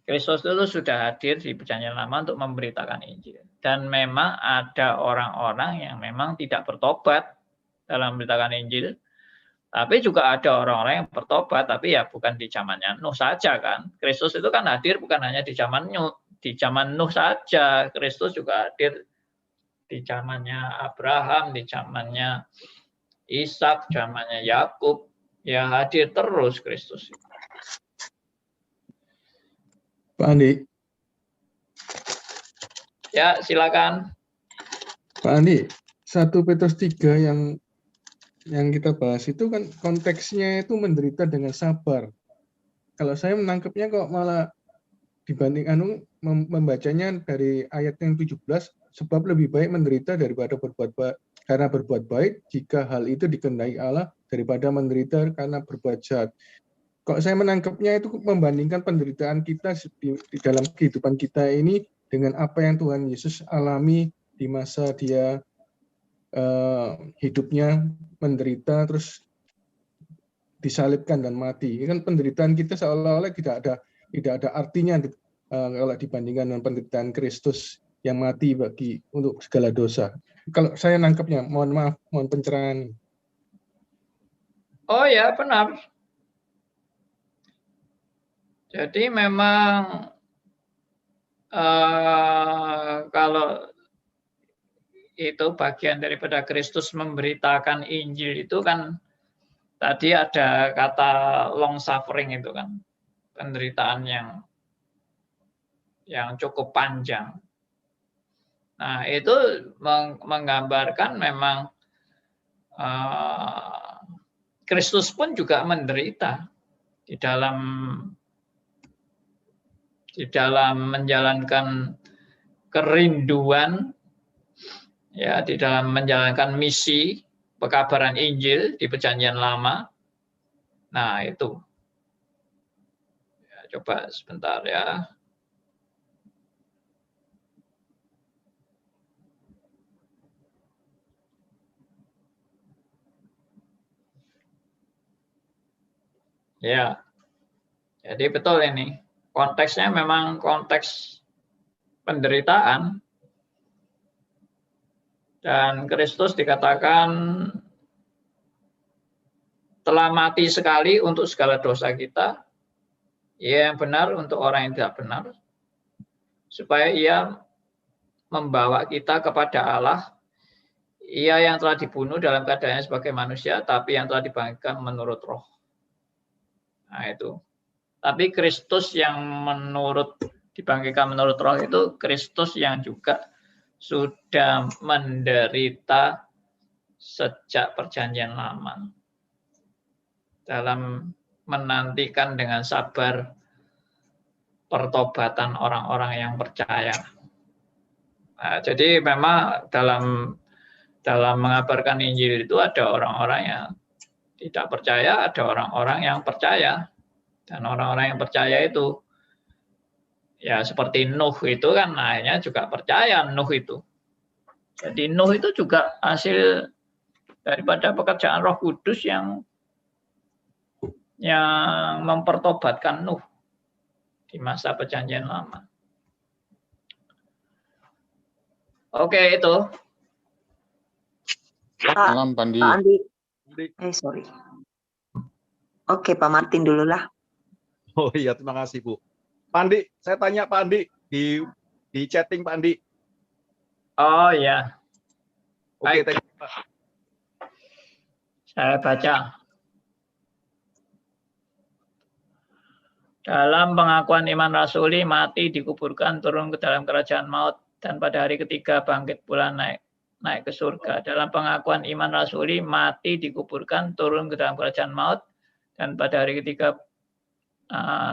Kristus itu sudah hadir di Perjanjian Lama untuk memberitakan Injil. Dan memang ada orang-orang yang memang tidak bertobat dalam memberitakan Injil. Tapi juga ada orang-orang yang bertobat, tapi ya bukan di zamannya Nuh saja kan. Kristus itu kan hadir bukan hanya di zaman Nuh saja. Kristus juga hadir di zamannya Abraham, di zamannya Ishak, zamannya Yakub. Ya hadir terus Kristus. Pak Andi. Ya, silakan. Pak Andi, 1 Petrus 3 yang kita bahas itu kan konteksnya itu menderita dengan sabar. Kalau saya menangkapnya kok malah dibanding membacanya dari ayat yang 17, sebab lebih baik menderita daripada karena berbuat baik jika hal itu dikehendaki Allah daripada menderita karena berbuat jahat. Kok saya menangkapnya itu membandingkan penderitaan kita di dalam kehidupan kita ini dengan apa yang Tuhan Yesus alami di masa dia hidupnya menderita terus disalibkan dan mati. Ini kan penderitaan kita seolah-olah tidak ada artinya kalau dibandingkan dengan penderitaan Kristus yang mati untuk segala dosa. Kalau saya nangkapnya, mohon maaf, mohon pencerahan. Oh ya, benar. Jadi memang kalau itu bagian daripada Kristus memberitakan Injil itu kan tadi ada kata long suffering itu kan, penderitaan yang cukup panjang. Nah, itu menggambarkan memang Kristus pun juga menderita di dalam menjalankan kerinduan, ya, di dalam menjalankan misi pekabaran Injil di Perjanjian Lama. Nah, itu. Ya, coba sebentar ya. Ya, jadi betul ini. Konteksnya memang konteks penderitaan. Dan Kristus dikatakan telah mati sekali untuk segala dosa kita. Ia yang benar untuk orang yang tidak benar. Supaya ia membawa kita kepada Allah. Ia yang telah dibunuh dalam keadaannya sebagai manusia, tapi yang telah dibangkitkan menurut roh. Nah itu. Tapi Kristus yang dibangkitkan menurut roh itu Kristus yang juga sudah menderita sejak Perjanjian Lama. Dalam menantikan dengan sabar pertobatan orang-orang yang percaya. Nah, jadi memang dalam dalam mengabarkan Injil itu ada orang-orang yang tidak percaya, ada orang-orang yang percaya. Dan orang-orang yang percaya itu, ya seperti Nuh itu kan akhirnya juga percaya Nuh itu. Jadi Nuh itu juga hasil daripada pekerjaan Roh Kudus yang mempertobatkan Nuh di masa Perjanjian Lama. Oke, itu. Malam, Pandi. Pak Andi. Sorry. Oke, Pak Martin dulu lah. Oh iya, terima kasih Bu. Pak Andi, saya tanya Pak Andi di chatting Pak Andi. Oh ya. Oke, Baik. thank you, Pak. Saya baca. Dalam pengakuan iman rasuli, mati, dikuburkan, turun ke dalam kerajaan maut, dan pada hari ketiga bangkit pula naik ke surga. Dalam pengakuan iman rasuli, mati, dikuburkan, turun ke dalam kerajaan maut, dan pada hari ketiga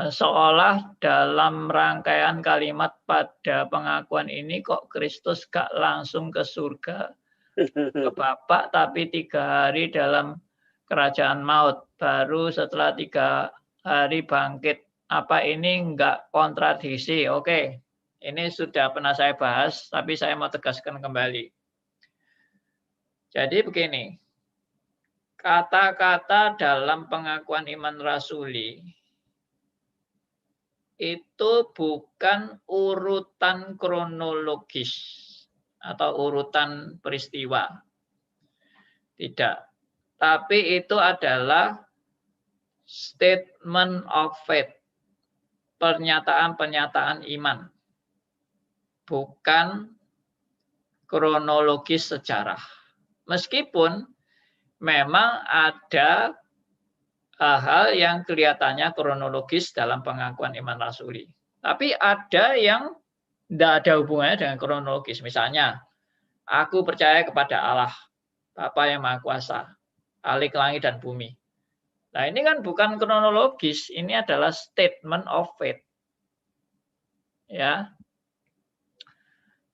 seolah dalam rangkaian kalimat pada pengakuan ini kok Kristus gak langsung ke surga ke Bapa, tapi 3 hari dalam kerajaan maut, baru setelah 3 hari bangkit. Apa ini enggak kontradiksi? Oke, ini sudah pernah saya bahas, tapi saya mau tegaskan kembali. Jadi begini, kata-kata dalam pengakuan iman rasuli itu bukan urutan kronologis atau urutan peristiwa. Tidak. Tapi itu adalah statement of faith. Pernyataan-pernyataan iman. Bukan kronologis sejarah. Meskipun memang ada hal yang kelihatannya kronologis dalam pengakuan iman rasuli. Tapi ada yang tidak ada hubungannya dengan kronologis. Misalnya, aku percaya kepada Allah, Bapa yang Maha Kuasa, Khalik langit dan bumi. Nah, ini kan bukan kronologis, ini adalah statement of faith. Ya.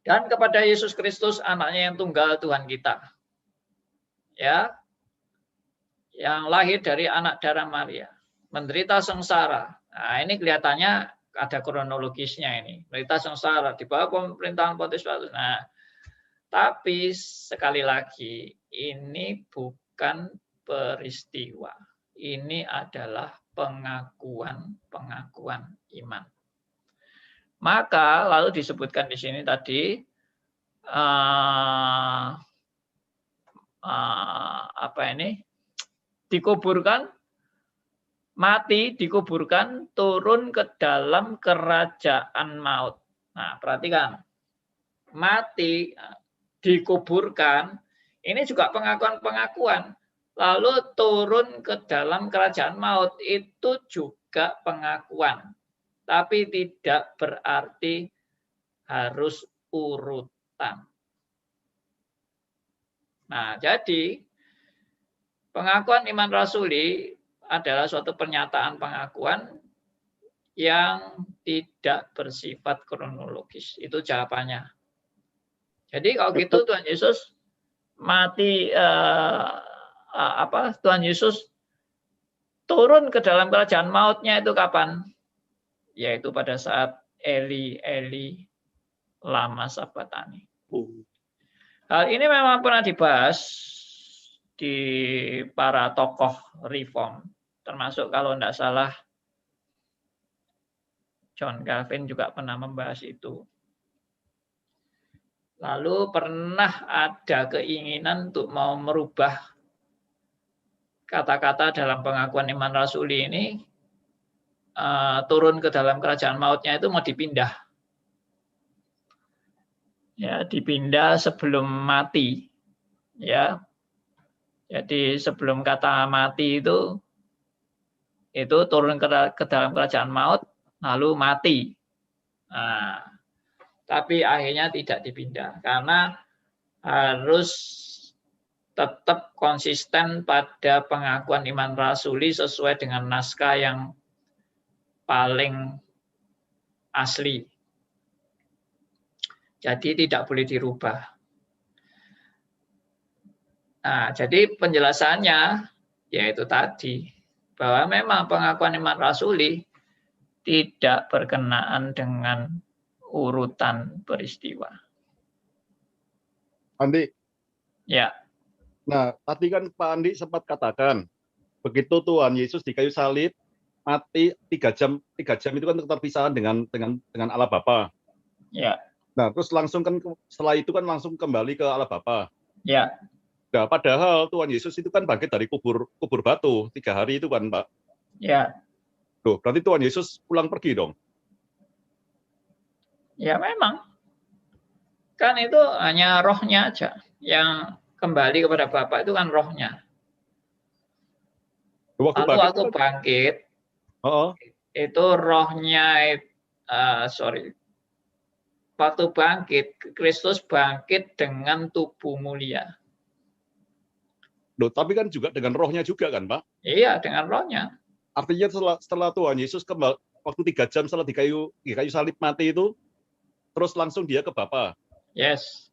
Dan kepada Yesus Kristus, anaknya yang tunggal Tuhan kita. Ya. Yang lahir dari anak darah Maria, menderita sengsara. Nah, ini kelihatannya ada kronologisnya ini. Menderita sengsara di bawah pemerintahan Pontius Pilatus. Nah, tapi sekali lagi ini bukan peristiwa. Ini adalah pengakuan iman. Maka lalu disebutkan di sini tadi apa ini? Dikuburkan, mati, dikuburkan, turun ke dalam kerajaan maut. Nah, perhatikan. Mati, dikuburkan, ini juga pengakuan-pengakuan. Lalu turun ke dalam kerajaan maut, itu juga pengakuan. Tapi tidak berarti harus urutan. Nah, jadi pengakuan iman rasuli adalah suatu pernyataan pengakuan yang tidak bersifat kronologis. Itu jawabannya. Jadi kalau gitu Tuhan Yesus mati, Tuhan Yesus turun ke dalam kerajaan mautnya itu kapan? Yaitu pada saat Eli lama sabachthani. Hal ini memang pernah dibahas di para tokoh reform, termasuk kalau tidak salah John Calvin juga pernah membahas itu. Lalu pernah ada keinginan untuk mau merubah kata-kata dalam pengakuan iman rasuli ini, turun ke dalam kerajaan mautnya itu mau dipindah. Ya, dipindah sebelum mati. Ya. Jadi sebelum kata mati itu turun ke dalam kerajaan maut, lalu mati. Nah, tapi akhirnya tidak dipindah karena harus tetap konsisten pada pengakuan iman rasuli sesuai dengan naskah yang paling asli. Jadi tidak boleh dirubah. Nah, jadi penjelasannya yaitu tadi bahwa memang pengakuan iman rasuli tidak berkenaan dengan urutan peristiwa. Andi. Ya. Nah, tadi kan Pak Andi sempat katakan, begitu Tuhan Yesus di kayu salib, mati 3 jam itu kan keterpisahan dengan Allah Bapa. Ya. Nah, terus langsung kan setelah itu kan langsung kembali ke Allah Bapa. Ya. Nah, padahal Tuhan Yesus itu kan bangkit dari kubur batu 3 hari itu kan, Pak. Ya. Tuh, berarti Tuhan Yesus pulang pergi dong. Ya memang. Kan itu hanya rohnya aja yang kembali kepada Bapa, itu kan rohnya. Waktu bangkit, itu rohnya, waktu bangkit, Kristus bangkit dengan tubuh mulia. Loh, tapi kan juga dengan rohnya juga kan, Pak? Iya, dengan rohnya. Artinya setelah Tuhan Yesus kembali, waktu 3 jam setelah di kayu salib mati itu, terus langsung dia ke Bapa. Yes.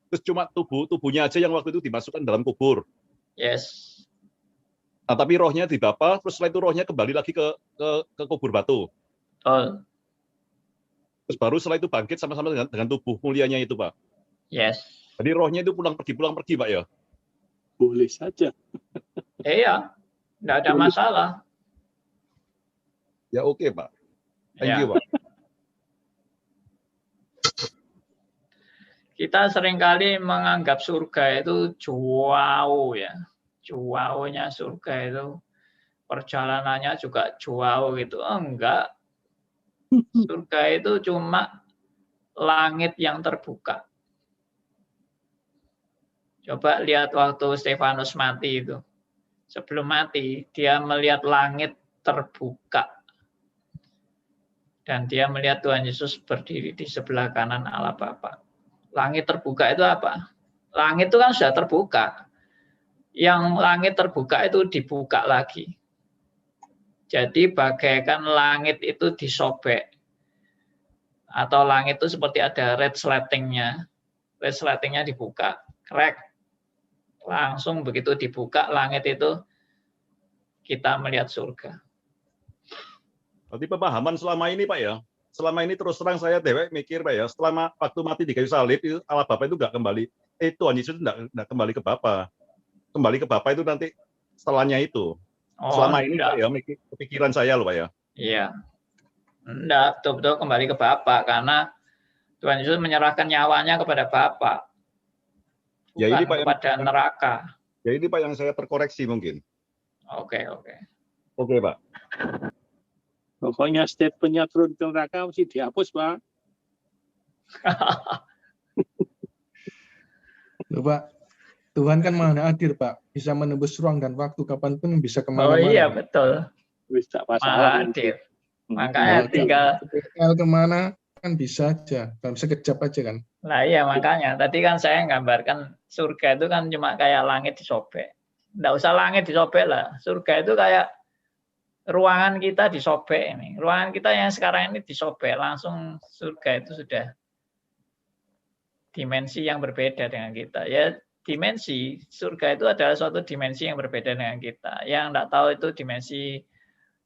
Terus cuma tubuhnya aja yang waktu itu dimasukkan dalam kubur. Yes. Nah, tapi rohnya di Bapa, terus setelah itu rohnya kembali lagi ke kubur batu. Terus baru setelah itu bangkit sama-sama dengan tubuh mulianya itu, Pak. Yes. Jadi rohnya itu pulang pergi, Pak ya? Boleh saja. Iya, nggak ada masalah. Ya oke, Pak. Thank you, Pak. Kita seringkali menganggap surga itu jauh ya. Jauhnya surga itu perjalanannya juga jauh gitu. Enggak. Surga itu cuma langit yang terbuka. Coba lihat waktu Stefanus mati itu. Sebelum mati, dia melihat langit terbuka. Dan dia melihat Tuhan Yesus berdiri di sebelah kanan Allah Bapa. Langit terbuka itu apa? Langit itu kan sudah terbuka. Yang langit terbuka itu dibuka lagi. Jadi bagaikan langit itu disobek. Atau langit itu seperti ada red slating-nya. Red slating-nya dibuka. Crack. Langsung begitu dibuka langit itu, kita melihat surga. Berarti pemahaman selama ini, Pak ya? Selama ini terus terang saya dewek mikir, Pak ya, setelah waktu mati di kayu salib, Allah Bapa itu nggak kembali. Tuhan Yesus nggak kembali ke Bapa. Kembali ke Bapa itu nanti setelahnya itu. Selama ini, Pak ya, kepikiran saya loh, Pak ya. Iya. Enggak, betul-betul kembali ke Bapa, karena Tuhan Yesus menyerahkan nyawanya kepada Bapa. Bukan ya ini, Pak, kepada neraka. Ya ini, Pak, yang saya terkoreksi mungkin. Oke. Oke, Pak. Pokoknya statementnya turun ke neraka mesti dihapus, Pak. Loh, Pak, Tuhan kan maha adil, Pak. Bisa menembus ruang dan waktu kapanpun bisa kemana-mana. Oh iya, betul. Bisa maha adil. Makanya tinggal kemana kan bisa aja. Dalam sekejap aja kan. Nah iya, makanya. Tadi kan saya gambarkan surga itu kan cuma kayak langit disobek. Nggak usah langit disobek lah. Surga itu kayak ruangan kita disobek ini. Ruangan kita yang sekarang ini disobek. Langsung surga itu sudah dimensi yang berbeda dengan kita. Ya, dimensi surga itu adalah suatu dimensi yang berbeda dengan kita. Yang enggak tahu itu dimensi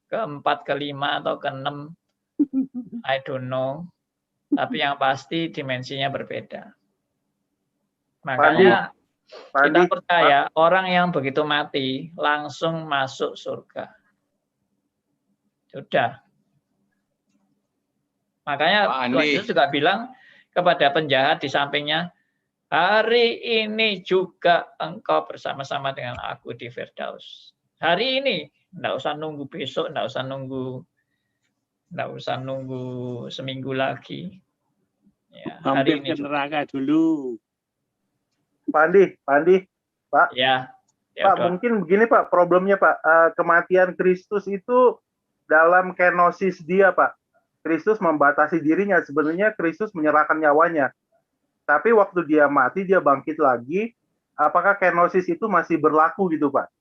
ke-4, ke-5, atau ke-6. I don't know. Tapi yang pasti dimensinya berbeda. Makanya kita percaya orang yang begitu mati langsung masuk surga. Sudah. Makanya Tuhan Yesus juga bilang kepada penjahat di sampingnya, hari ini juga engkau bersama-sama dengan aku di Firdaus. Hari ini, enggak usah nunggu besok, enggak usah nunggu seminggu lagi. Ya, hampir ke neraka dulu. Pak Andi, Pak. Ya Pak, mungkin begini Pak, problemnya Pak, kematian Kristus itu dalam kenosis dia Pak. Kristus membatasi dirinya, sebenarnya Kristus menyerahkan nyawanya. Tapi waktu dia mati, dia bangkit lagi, apakah kenosis itu masih berlaku gitu Pak?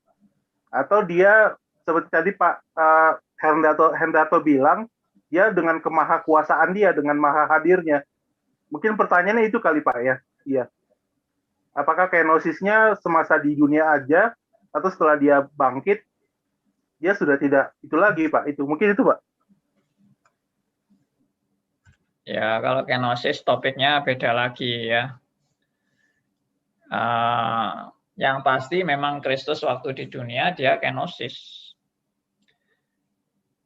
Atau dia, seperti tadi Pak Hendarto bilang, dia dengan kemahakuasaan dia, dengan maha hadirnya. Mungkin pertanyaannya itu kali Pak ya? Iya. Apakah kenosisnya semasa di dunia aja, atau setelah dia bangkit, dia sudah tidak itu lagi, Pak? Itu mungkin itu, Pak. Ya, kalau kenosis topiknya beda lagi ya. Yang pasti memang Kristus waktu di dunia dia kenosis.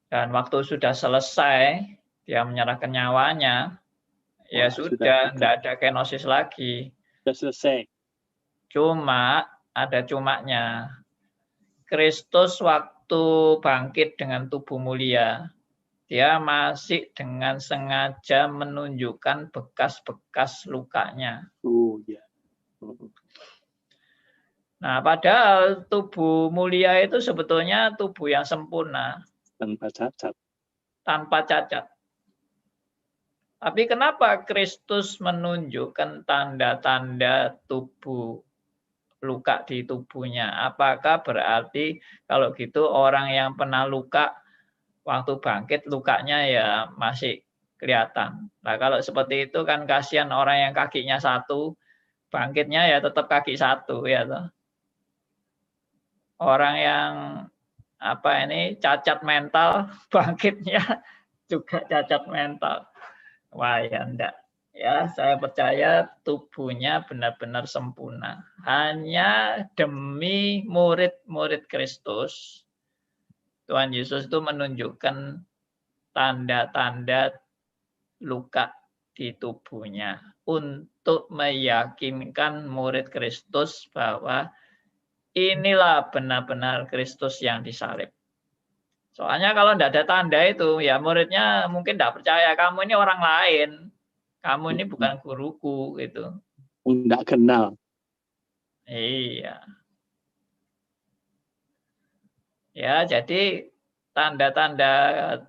Dan waktu sudah selesai, dia menyerahkan nyawanya, ya sudah, tidak ada kenosis lagi. Sudah selesai. Cuma, ada cumanya. Kristus waktu bangkit dengan tubuh mulia, dia masih dengan sengaja menunjukkan bekas-bekas lukanya. Oh, ya. Nah, padahal tubuh mulia itu sebetulnya tubuh yang sempurna. Tanpa cacat. Tanpa cacat. Tapi kenapa Kristus menunjukkan tanda-tanda tubuh luka di tubuhnya? Apakah berarti kalau gitu orang yang pernah luka waktu bangkit lukanya ya masih kelihatan? Nah, kalau seperti itu kan kasihan orang yang kakinya satu, bangkitnya ya tetap kaki satu ya toh. Orang yang cacat mental, bangkitnya juga cacat mental. Wah ya enggak. Ya, saya percaya tubuhnya benar-benar sempurna. Hanya demi murid-murid Kristus, Tuhan Yesus itu menunjukkan tanda-tanda luka di tubuhnya untuk meyakinkan murid Kristus bahwa inilah benar-benar Kristus yang disalib. Soalnya kalau tidak ada tanda itu, ya muridnya mungkin tidak percaya, kamu ini orang lain, kamu ini bukan guruku, gitu. Tidak kenal. Iya. Ya, jadi tanda-tanda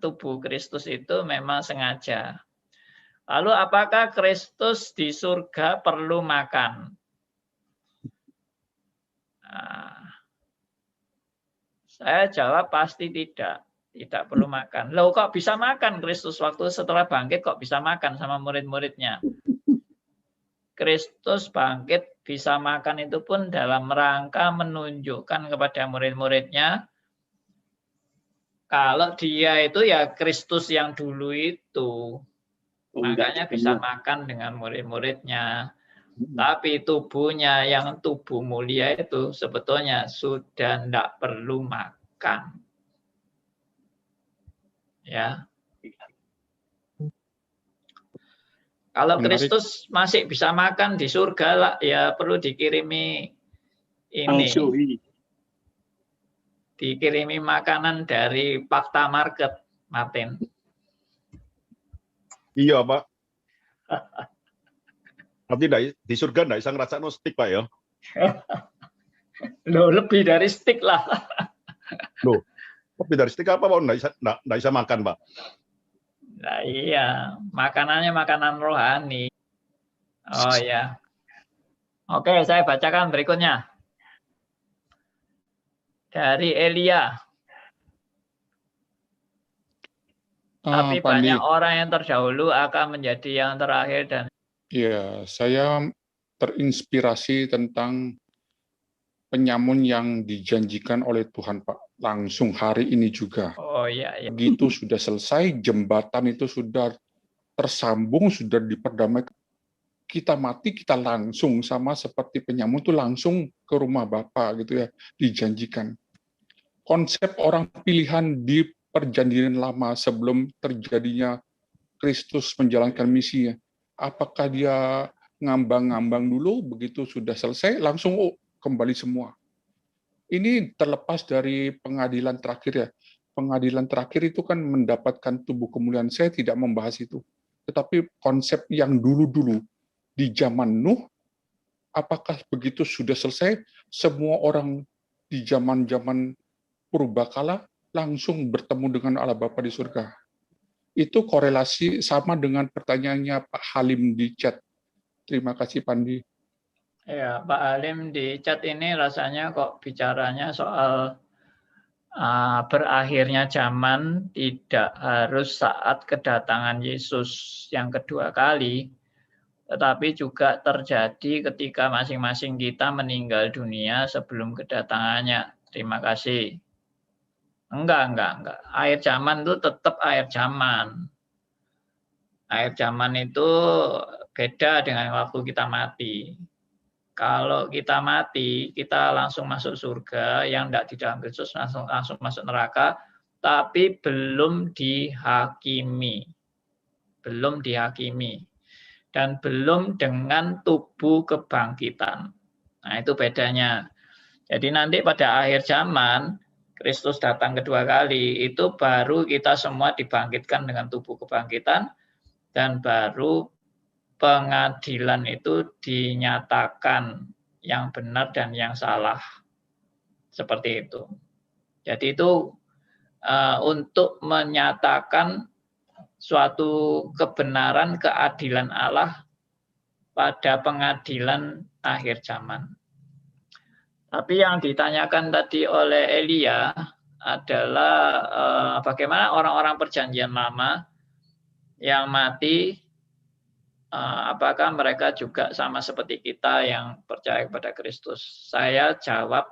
tubuh Kristus itu memang sengaja. Lalu apakah Kristus di surga perlu makan? Nah, saya jawab pasti tidak. Tidak perlu makan. Loh, kok bisa makan Kristus waktu setelah bangkit kok bisa makan sama murid-muridnya? Kristus bangkit bisa makan itu pun dalam rangka menunjukkan kepada murid-muridnya kalau dia itu ya Kristus yang dulu itu. Makanya bisa makan dengan murid-muridnya. Tapi tubuhnya yang tubuh mulia itu sebetulnya sudah tidak perlu makan. Ya. Kalau Kristus masih bisa makan di surga lah, ya perlu dikirimi ini. Dikirimi makanan dari Fakta Market, Martin. Iya, Pak. Nanti di surga enggak bisa ngerasain stick, Pak ya? Loh, lebih dari stick lah. Loh, lebih dari stick apa, Pak? Enggak bisa makan, Pak. Nah iya, makanannya makanan rohani. Oh ya. Oke, saya bacakan berikutnya. Dari Elia. Tapi banyak orang yang terdahulu akan menjadi yang terakhir dan ya, saya terinspirasi tentang penyamun yang dijanjikan oleh Tuhan, Pak. Langsung hari ini juga. Oh iya, iya. Begitu sudah selesai, jembatan itu sudah tersambung, sudah diperdamaikan. Kita mati, kita langsung sama seperti penyamun itu langsung ke rumah Bapa gitu ya, dijanjikan. Konsep orang pilihan di perjanjian lama sebelum terjadinya Kristus menjalankan misinya. Apakah dia ngambang-ngambang dulu, begitu sudah selesai, langsung kembali semua. Ini terlepas dari pengadilan terakhir ya. Pengadilan terakhir itu kan mendapatkan tubuh kemuliaan. Saya tidak membahas itu. Tetapi konsep yang dulu-dulu, di zaman Nuh, apakah begitu sudah selesai, semua orang di zaman-zaman purbakala langsung bertemu dengan Allah Bapa di surga? Itu korelasi sama dengan pertanyaannya Pak Halim di chat. Terima kasih, Pandi. Ya, Pak Halim di chat ini rasanya kok bicaranya soal berakhirnya zaman tidak harus saat kedatangan Yesus yang kedua kali. tetapi juga terjadi ketika masing-masing kita meninggal dunia sebelum kedatangannya. Terima kasih. Enggak. Akhir zaman itu tetap akhir zaman. Akhir zaman itu beda dengan waktu kita mati. Kalau kita mati, kita langsung masuk surga, yang tidak di dalam Kristus langsung masuk neraka, tapi belum dihakimi. Belum dihakimi. Dan belum dengan tubuh kebangkitan. Nah, itu bedanya. Jadi nanti pada akhir zaman, Kristus datang kedua kali, itu baru kita semua dibangkitkan dengan tubuh kebangkitan, dan baru pengadilan itu dinyatakan yang benar dan yang salah. Seperti itu. Jadi itu untuk menyatakan suatu kebenaran keadilan Allah pada pengadilan akhir zaman. Tapi yang ditanyakan tadi oleh Elia adalah bagaimana orang-orang perjanjian lama yang mati, apakah mereka juga sama seperti kita yang percaya kepada Kristus? Saya jawab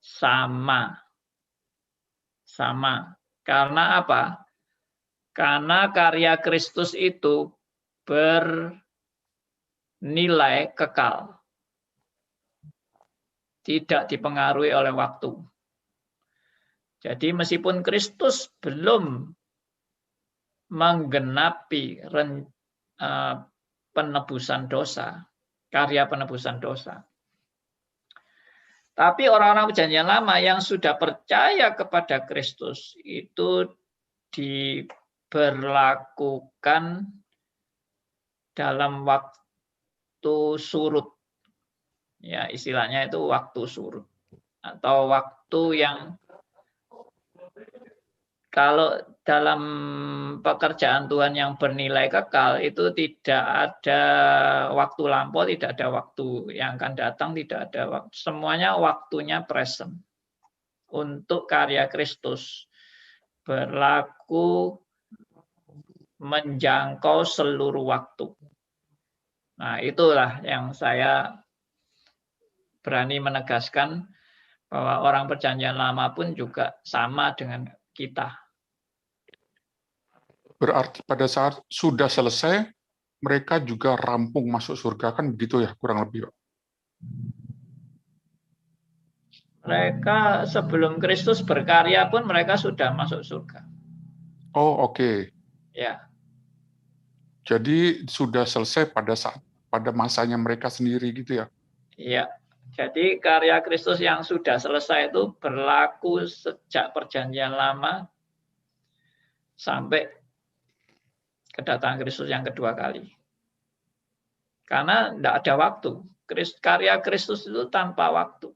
sama. Sama. Karena apa? Karena karya Kristus itu bernilai kekal. Tidak dipengaruhi oleh waktu. Jadi meskipun Kristus belum menggenapi penebusan dosa, karya penebusan dosa, tapi orang-orang perjanjian lama yang sudah percaya kepada Kristus itu diberlakukan dalam waktu surut. Ya, istilahnya itu waktu surut. Atau waktu yang kalau dalam pekerjaan Tuhan yang bernilai kekal itu tidak ada waktu lampau, tidak ada waktu yang akan datang, tidak ada waktu. Semuanya waktunya present. Untuk karya Kristus berlaku menjangkau seluruh waktu. Nah, itulah yang saya berani menegaskan bahwa orang perjanjian lama pun juga sama dengan kita. Berarti pada saat sudah selesai, mereka juga rampung masuk surga, kan begitu ya, kurang lebih. Mereka sebelum Kristus berkarya pun mereka sudah masuk surga. Oh, oke. Ya. Jadi sudah selesai pada masanya mereka sendiri gitu ya? Iya. Jadi karya Kristus yang sudah selesai itu berlaku sejak perjanjian lama sampai kedatangan Kristus yang kedua kali. Karena tidak ada waktu. Karya Kristus itu tanpa waktu.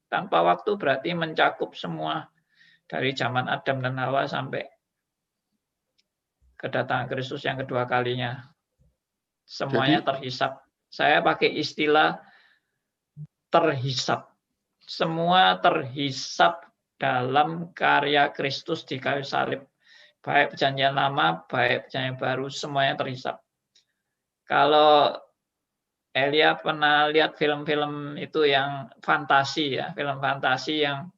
Tanpa waktu berarti mencakup semua dari zaman Adam dan Hawa sampai kedatangan Kristus yang kedua kalinya. Semuanya terhisap. Saya pakai istilah terhisap. Semua terhisap dalam karya Kristus di kayu salib. Baik perjanjian lama, baik perjanjian baru, semuanya terhisap. Kalau Elia pernah lihat film-film itu yang fantasi ya, film fantasi yang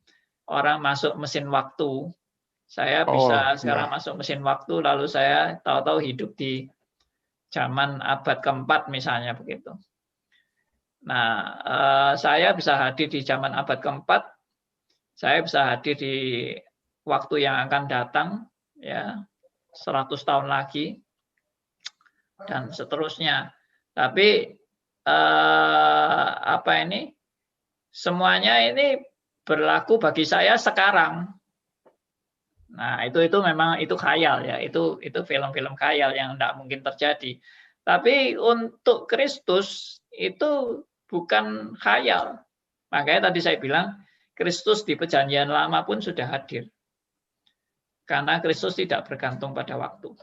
orang masuk mesin waktu. Saya bisa sekarang masuk mesin waktu, lalu saya tahu-tahu hidup di zaman abad keempat misalnya begitu. Nah, saya bisa hadir di zaman abad keempat, saya bisa hadir di waktu yang akan datang, ya 100 tahun lagi, dan seterusnya. Tapi semuanya ini berlaku bagi saya sekarang. Nah, itu memang itu khayal ya, itu film-film khayal yang tidak mungkin terjadi. Tapi untuk Kristus itu bukan khayal. Makanya tadi saya bilang Kristus di perjanjian lama pun sudah hadir. Karena Kristus tidak bergantung pada waktu.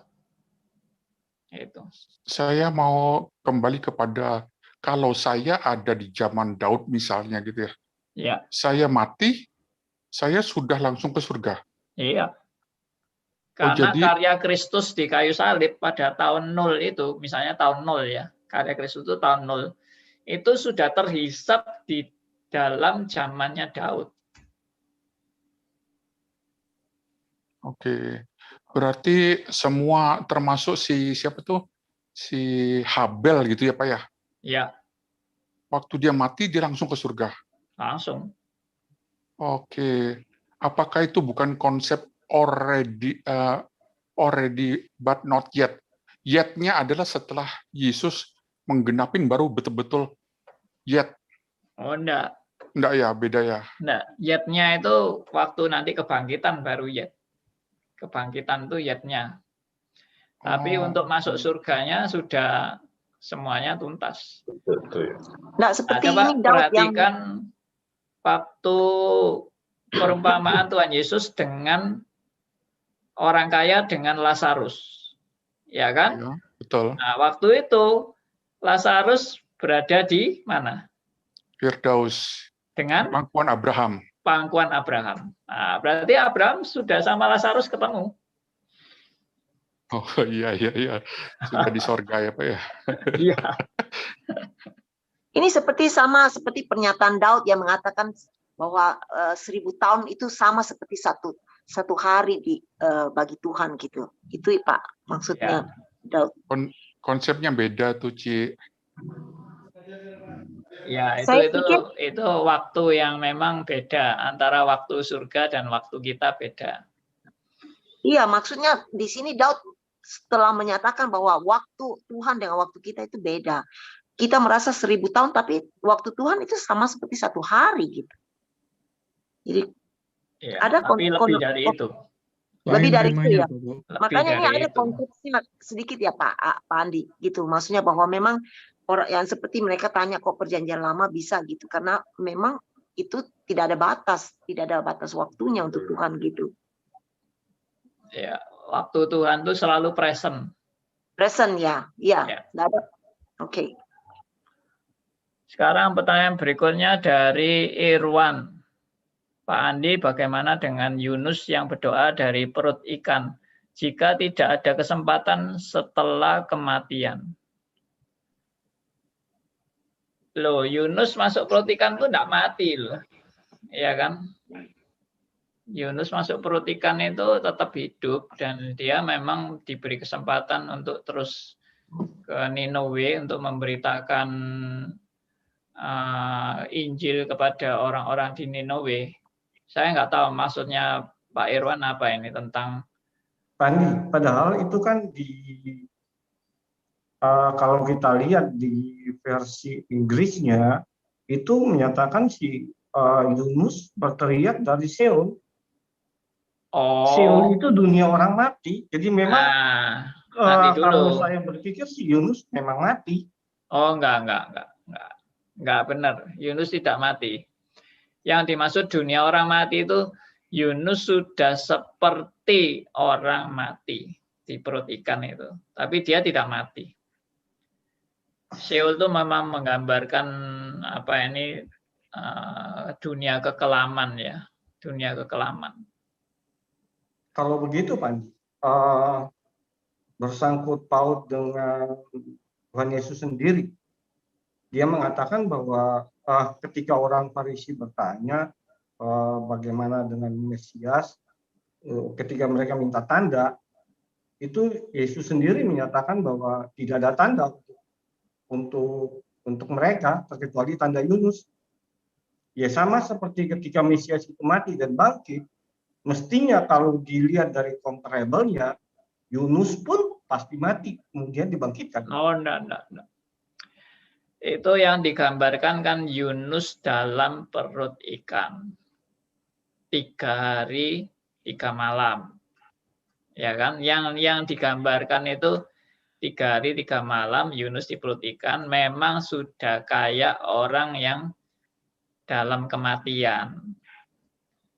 Itu. Saya mau kembali kepada kalau saya ada di zaman Daud misalnya gitu ya. Ya. Saya mati, saya sudah langsung ke surga. Iya. Karena karya Kristus di kayu salib pada tahun 0 itu, misalnya tahun 0 ya. karya Kristus itu tahun 0, itu sudah terhisap di dalam zamannya Daud. Oke, berarti semua termasuk siapa tuh? Si Habel gitu ya Pak ya? Ya. Waktu dia mati dia langsung ke surga? Langsung. Oke, apakah itu bukan konsep already but not yet? Yet-nya adalah setelah Yesus menggenapin baru betul-betul yet. Oh enggak. Enggak ya, beda ya. Enggak, yet-nya itu waktu nanti kebangkitan baru yet. Kebangkitan itu yet-nya. Tapi untuk masuk surganya sudah semuanya tuntas. Nah, seperti coba ini Daud yang perhatikan waktu perumpamaan Tuhan Yesus dengan orang kaya dengan Lazarus. Ya kan? Ya, betul. Nah, waktu itu Lazarus berada di mana? Firdaus. Dengan pangkuan Abraham. Pangkuan Abraham. Nah, berarti Abraham sudah sama Lazarus ketemu. Oh iya. Sudah di sorga ya Pak ya. Iya. ini seperti pernyataan Daud yang mengatakan bahwa 1000 tahun itu sama seperti satu hari bagi Tuhan gitu. Itu Pak maksudnya Daud. Konsepnya beda tuh Ci. Ya, Saya itu waktu yang memang beda antara waktu surga dan waktu kita beda. Iya, maksudnya di sini Daud setelah menyatakan bahwa waktu Tuhan dengan waktu kita itu beda. Kita merasa 1000 tahun, tapi waktu Tuhan itu sama seperti satu hari gitu. Jadi ya, ada tapi lebih dari itu. Lebih dari itu ya. Lebih Makanya ini dari ada itu. konsepnya sedikit ya Pak Andi gitu. Maksudnya bahwa memang orang yang seperti mereka tanya kok perjanjian lama bisa gitu, karena memang itu tidak ada batas waktunya untuk Tuhan gitu. Ya, waktu Tuhan itu selalu present. Present ya. Oke. Sekarang pertanyaan berikutnya dari Irwan. Pak Andi, bagaimana dengan Yunus yang berdoa dari perut ikan jika tidak ada kesempatan setelah kematian? Loh, Yunus masuk perut ikan itu tidak mati loh. Iya kan? Yunus masuk perut ikan itu tetap hidup dan dia memang diberi kesempatan untuk terus ke Ninowe untuk memberitakan Injil kepada orang-orang di Ninowe. Saya nggak tahu maksudnya Pak Irwan apa ini tentang Pandi. Padahal itu kan kalau kita lihat di versi Inggrisnya itu menyatakan si Yunus berteriak dari Seol. Seol itu dunia orang mati. Jadi memang kalau saya berpikir si Yunus memang mati. Oh enggak benar. Yunus tidak mati. Yang dimaksud dunia orang mati itu Yunus sudah seperti orang mati di perut ikan itu, tapi dia tidak mati. Seol itu memang menggambarkan dunia kekelaman ya, dunia kekelaman. Kalau begitu Pandi, bersangkut paut dengan Tuhan Yesus sendiri, dia mengatakan bahwa ketika orang Farisi bertanya bagaimana dengan Mesias, ketika mereka minta tanda, itu Yesus sendiri menyatakan bahwa tidak ada tanda untuk mereka kecuali tanda Yunus. Ya sama seperti ketika Mesias itu mati dan bangkit, mestinya kalau dilihat dari comparable-nya, Yunus pun pasti mati kemudian dibangkitkan. Oh enggak. Itu yang digambarkan kan Yunus dalam perut ikan 3 hari 3 malam, ya kan? Yang digambarkan itu 3 hari 3 malam Yunus di perut ikan memang sudah kayak orang yang dalam kematian.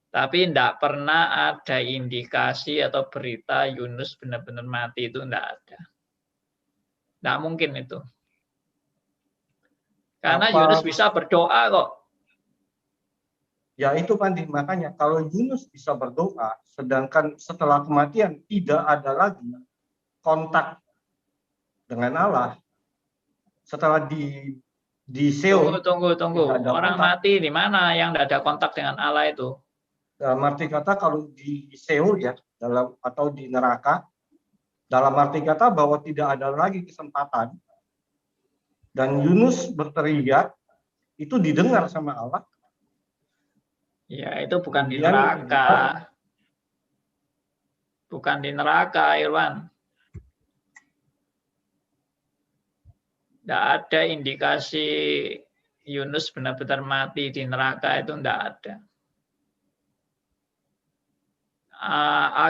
Tapi tidak pernah ada indikasi atau berita Yunus benar-benar mati, itu tidak ada. Tidak mungkin itu. Karena Yunus bisa berdoa kok. Ya itu Pandi, makanya kalau Yunus bisa berdoa, sedangkan setelah kematian tidak ada lagi kontak dengan Allah, setelah di Seol. Tunggu. tidak ada Orang kontak. mati di mana yang tidak ada kontak dengan Allah itu? Dalam arti kata kalau di Seol ya, atau di neraka, dalam arti kata bahwa tidak ada lagi kesempatan, dan Yunus berteriak itu didengar sama Allah. Ya, itu bukan di Kemudian neraka. Bukan di neraka, Irwan. Tidak ada indikasi Yunus benar-benar mati di neraka, itu tidak ada.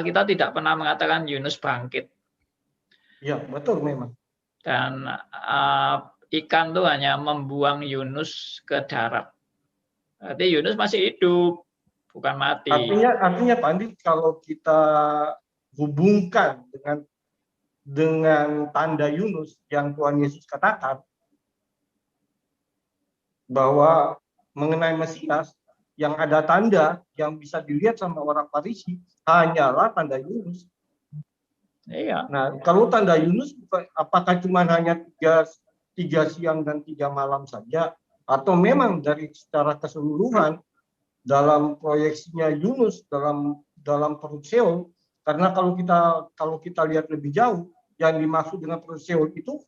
Kita tidak pernah mengatakan Yunus bangkit. Ya, betul memang. Dan ikan itu hanya membuang Yunus ke darat. Berarti Yunus masih hidup, bukan mati. Artinya Pak Andi, kalau kita hubungkan dengan tanda Yunus yang Tuhan Yesus katakan bahwa mengenai Mesias yang ada tanda yang bisa dilihat sama orang Farisi hanyalah tanda Yunus. Iya. Nah, kalau tanda Yunus apakah cuma hanya tiga siang dan 3 malam saja, atau memang dari secara keseluruhan dalam proyeksinya Yunus dalam perut Seol? Karena kalau kita lihat lebih jauh, yang dimaksud dengan perut Seol itu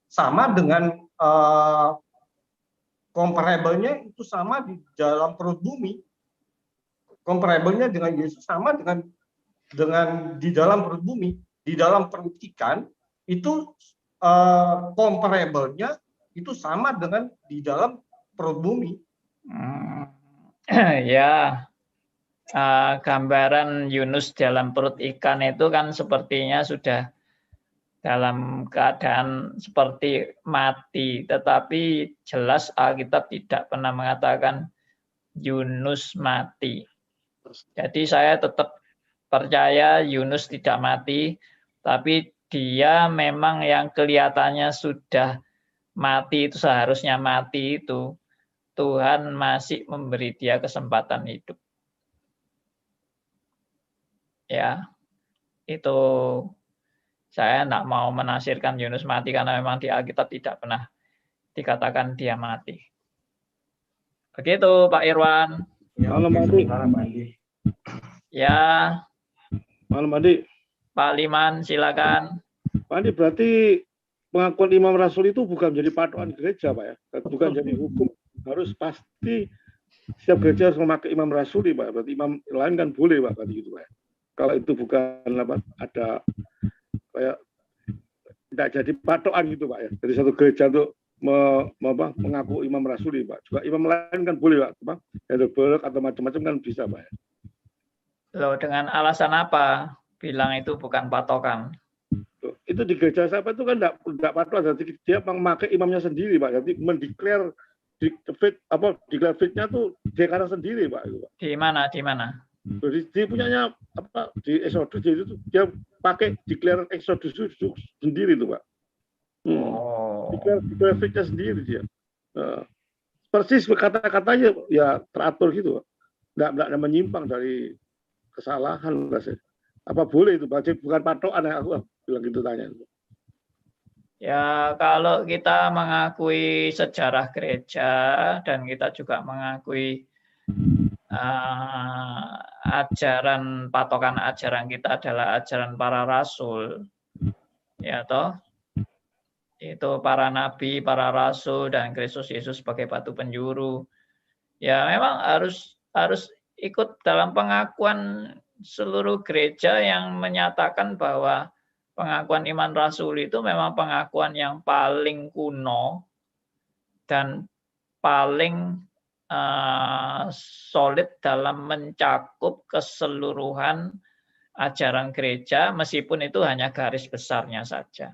sama dengan comparable-nya itu sama di dalam perut bumi. Comparable-nya dengan Yesus sama dengan di dalam perut bumi. Di dalam perut ikan itu comparable-nya itu sama dengan di dalam perut bumi. Ya, gambaran Yunus dalam perut ikan itu kan sepertinya sudah dalam keadaan seperti mati, tetapi jelas Alkitab tidak pernah mengatakan Yunus mati. Jadi saya tetap percaya Yunus tidak mati, tapi dia memang yang kelihatannya sudah mati, itu seharusnya mati itu, Tuhan masih memberi dia kesempatan hidup. Ya, itu saya tidak mau menafsirkan Yunus mati karena memang di Alkitab tidak pernah dikatakan dia mati. Begitu Pak Irwan. Malam Andi. Ya. Malam Andi. Pak Liman, silakan. Pak Andi, berarti pengakuan Imam Rasul itu bukan menjadi patokan gereja, Pak ya? Bukan jadi hukum. Harus pasti setiap gereja harus memakai Imam Rasul, Pak. Berarti imam lain kan boleh, Pak, berarti gitu, Pak. Kalau itu bukan ada kayak tidak jadi patokan gitu, Pak ya. Dari satu gereja untuk mengaku Imam Rasul, Pak. Juga imam lain kan boleh, Pak. Heidelberg atau macam-macam kan bisa, Pak ya. Loh, dengan alasan apa bilang itu bukan patokan? Itu di gereja saya itu kan tidak patokan, jadi dia memakai imamnya sendiri, Pak. Jadi mendeklar declare faith-nya tuh dia karena sendiri, Pak. Di mana? Jadi dia punyanya di Exodus itu dia pakai declare Exodus sendiri tuh, Pak. Declare faith-nya sendiri dia. Persis kata-katanya ya teratur gitu, Pak. Nggak menyimpang dari kesalahan rasanya. Apa boleh itu, Pak? Bukan patokan yang aku bilang gitu tanya. Ya, kalau kita mengakui sejarah gereja dan kita juga mengakui patokan ajaran kita adalah ajaran para rasul, ya toh, itu para nabi, para rasul dan Kristus Yesus sebagai batu penjuru. Ya, memang harus ikut dalam pengakuan seluruh gereja yang menyatakan bahwa pengakuan iman rasul itu memang pengakuan yang paling kuno dan paling solid dalam mencakup keseluruhan ajaran gereja, meskipun itu hanya garis besarnya saja.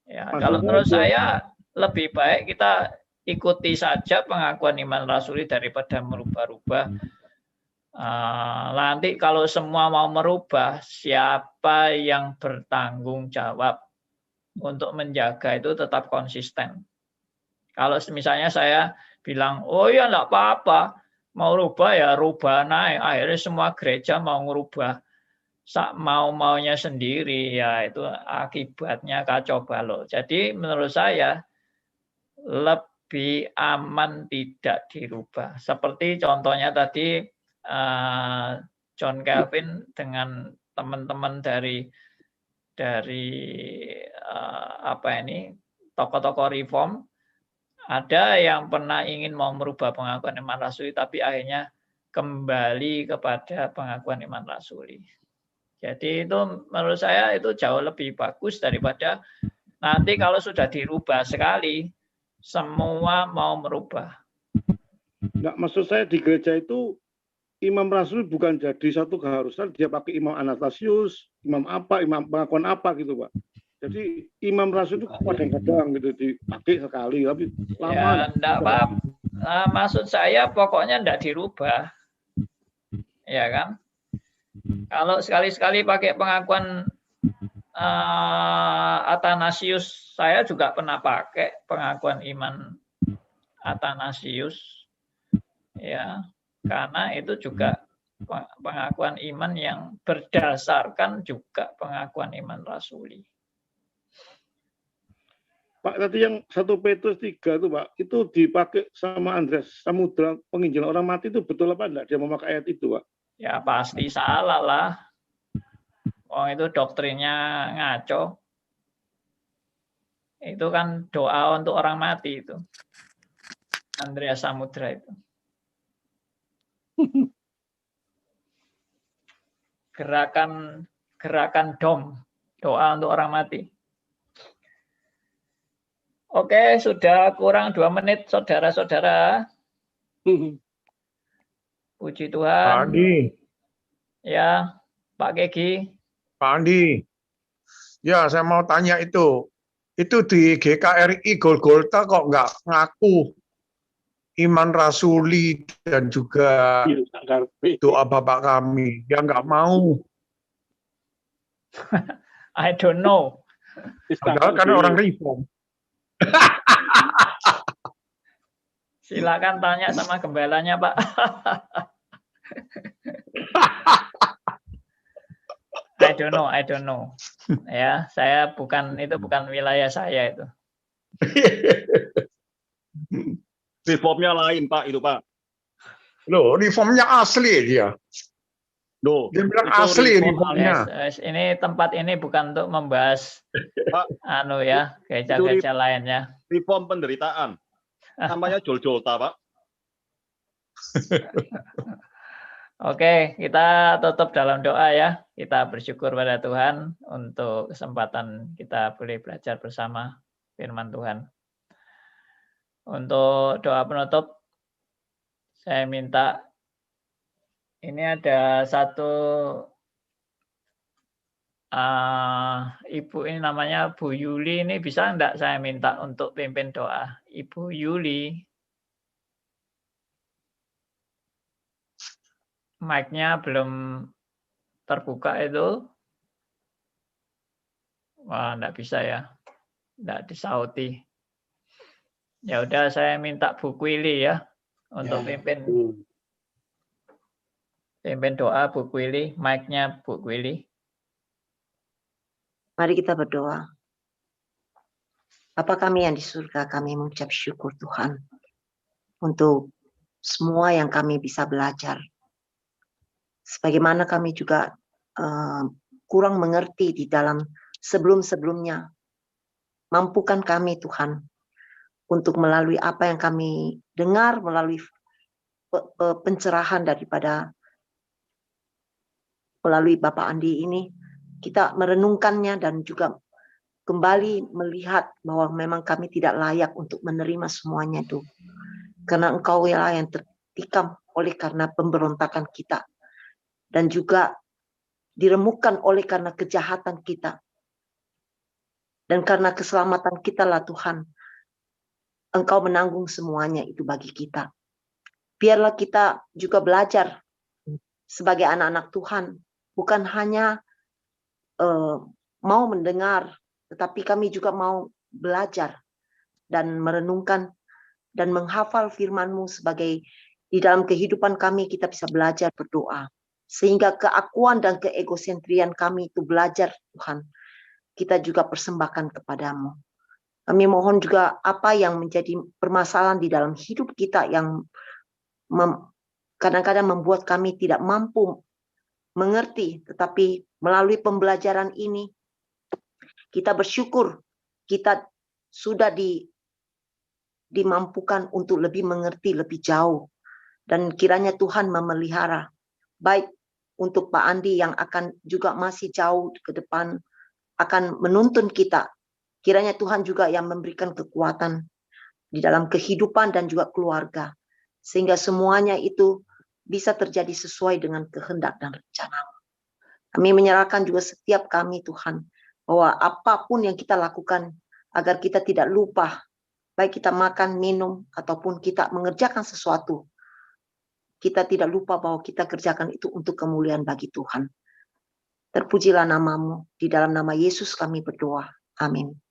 Ya, kalau menurut saya lebih baik kita ikuti saja pengakuan iman rasuli daripada merubah-rubah. Nanti kalau semua mau merubah, siapa yang bertanggung jawab untuk menjaga itu tetap konsisten? Kalau misalnya saya bilang, oh ya enggak apa-apa, mau rubah ya rubah naik. Akhirnya semua gereja mau ngerubah mau-maunya sendiri, ya itu akibatnya kacau balau. Jadi menurut saya lebih aman tidak dirubah. Seperti contohnya tadi John Calvin dengan teman-teman dari tokoh-tokoh reform, ada yang pernah ingin mau merubah pengakuan iman rasuli, tapi akhirnya kembali kepada pengakuan iman rasuli. Jadi itu menurut saya itu jauh lebih bagus daripada nanti kalau sudah dirubah sekali, semua mau merubah. Nggak, maksud saya di gereja itu imam rasul bukan jadi satu keharusan dia pakai imam Anastasius, imam apa, imam pengakuan apa gitu Pak. Jadi imam rasul itu kadang-kadang gitu dipakai sekali, tapi lama. Ya, enggak apa. Maksud saya pokoknya enggak dirubah, ya kan? Kalau sekali-sekali pakai pengakuan Athanasius, saya juga pernah pakai pengakuan iman Athanasius, ya, karena itu juga pengakuan iman yang berdasarkan juga pengakuan iman rasuli. Pak, tadi yang 1 Petrus 3 itu Pak, itu dipakai sama Andreas Samudra penginjilan orang mati itu betul apa enggak dia memakai ayat itu Pak? Ya pasti salah lah. Oh itu doktrinnya ngaco. Itu kan doa untuk orang mati itu. Andreas Samudra itu. Gerakan DOM, doa untuk orang mati. Oke, sudah kurang 2 menit, saudara-saudara. Puji Tuhan. Pak Andi. Ya, Pak Kegi. Pak Andi. Ya, saya mau tanya itu di GKRI Golgota kok nggak ngaku iman rasuli dan juga doa Bapak kami. Dia nggak mau. I don't know. Padahal kan orang reform. Silakan tanya sama gembalanya, Pak. I don't know. Ya, saya itu bukan wilayah saya itu. Reformnya lain, Pak, itu, Pak. Loh, reformnya asli dia. Loh, dia bilang asli reformnya. Ini tempat ini bukan untuk membahas Pak, gereja-gereja lainnya. Reform penderitaan. Namanya Jol-Jolta, Pak. Oke, kita tutup dalam doa ya. Kita bersyukur pada Tuhan untuk kesempatan kita boleh belajar bersama firman Tuhan. Untuk doa penutup, saya minta ini ada satu ibu ini namanya Bu Yuli, ini bisa enggak saya minta untuk pimpin doa? Ibu Yuli. Mic-nya belum terbuka itu. Wah, enggak bisa ya. Enggak disauti. Ya udah saya minta Bu Kwili ya untuk pimpin doa Bu Kwili, mic-nya Bu Kwili. Mari kita berdoa. Bapa kami yang di surga, kami mengucap syukur Tuhan untuk semua yang kami bisa belajar. Sebagaimana kami juga kurang mengerti di dalam sebelum-sebelumnya. Mampukan kami Tuhan untuk melalui apa yang kami dengar, melalui pencerahan melalui Bapak Andi ini, kita merenungkannya dan juga kembali melihat bahwa memang kami tidak layak untuk menerima semuanya itu. Karena Engkau lah yang tertikam oleh karena pemberontakan kita. Dan juga diremukkan oleh karena kejahatan kita. Dan karena keselamatan kita lah Tuhan, Engkau menanggung semuanya itu bagi kita. Biarlah kita juga belajar sebagai anak-anak Tuhan. Bukan hanya mau mendengar, tetapi kami juga mau belajar dan merenungkan dan menghafal firman-Mu sebagai di dalam kehidupan kami kita bisa belajar berdoa. Sehingga keakuan dan keegosentrian kami itu belajar, Tuhan, kita juga persembahkan kepadamu. Kami mohon juga apa yang menjadi permasalahan di dalam hidup kita yang kadang-kadang membuat kami tidak mampu mengerti, tetapi melalui pembelajaran ini kita bersyukur kita sudah dimampukan untuk lebih mengerti lebih jauh, dan kiranya Tuhan memelihara baik untuk Pak Andi yang akan juga masih jauh ke depan akan menuntun kita. Kiranya Tuhan juga yang memberikan kekuatan di dalam kehidupan dan juga keluarga, sehingga semuanya itu bisa terjadi sesuai dengan kehendak dan rencana-Mu. Kami menyerahkan juga setiap kami, Tuhan, bahwa apapun yang kita lakukan, agar kita tidak lupa, baik kita makan, minum, ataupun kita mengerjakan sesuatu, kita tidak lupa bahwa kita kerjakan itu untuk kemuliaan bagi Tuhan. Terpujilah nama-Mu, di dalam nama Yesus kami berdoa. Amin.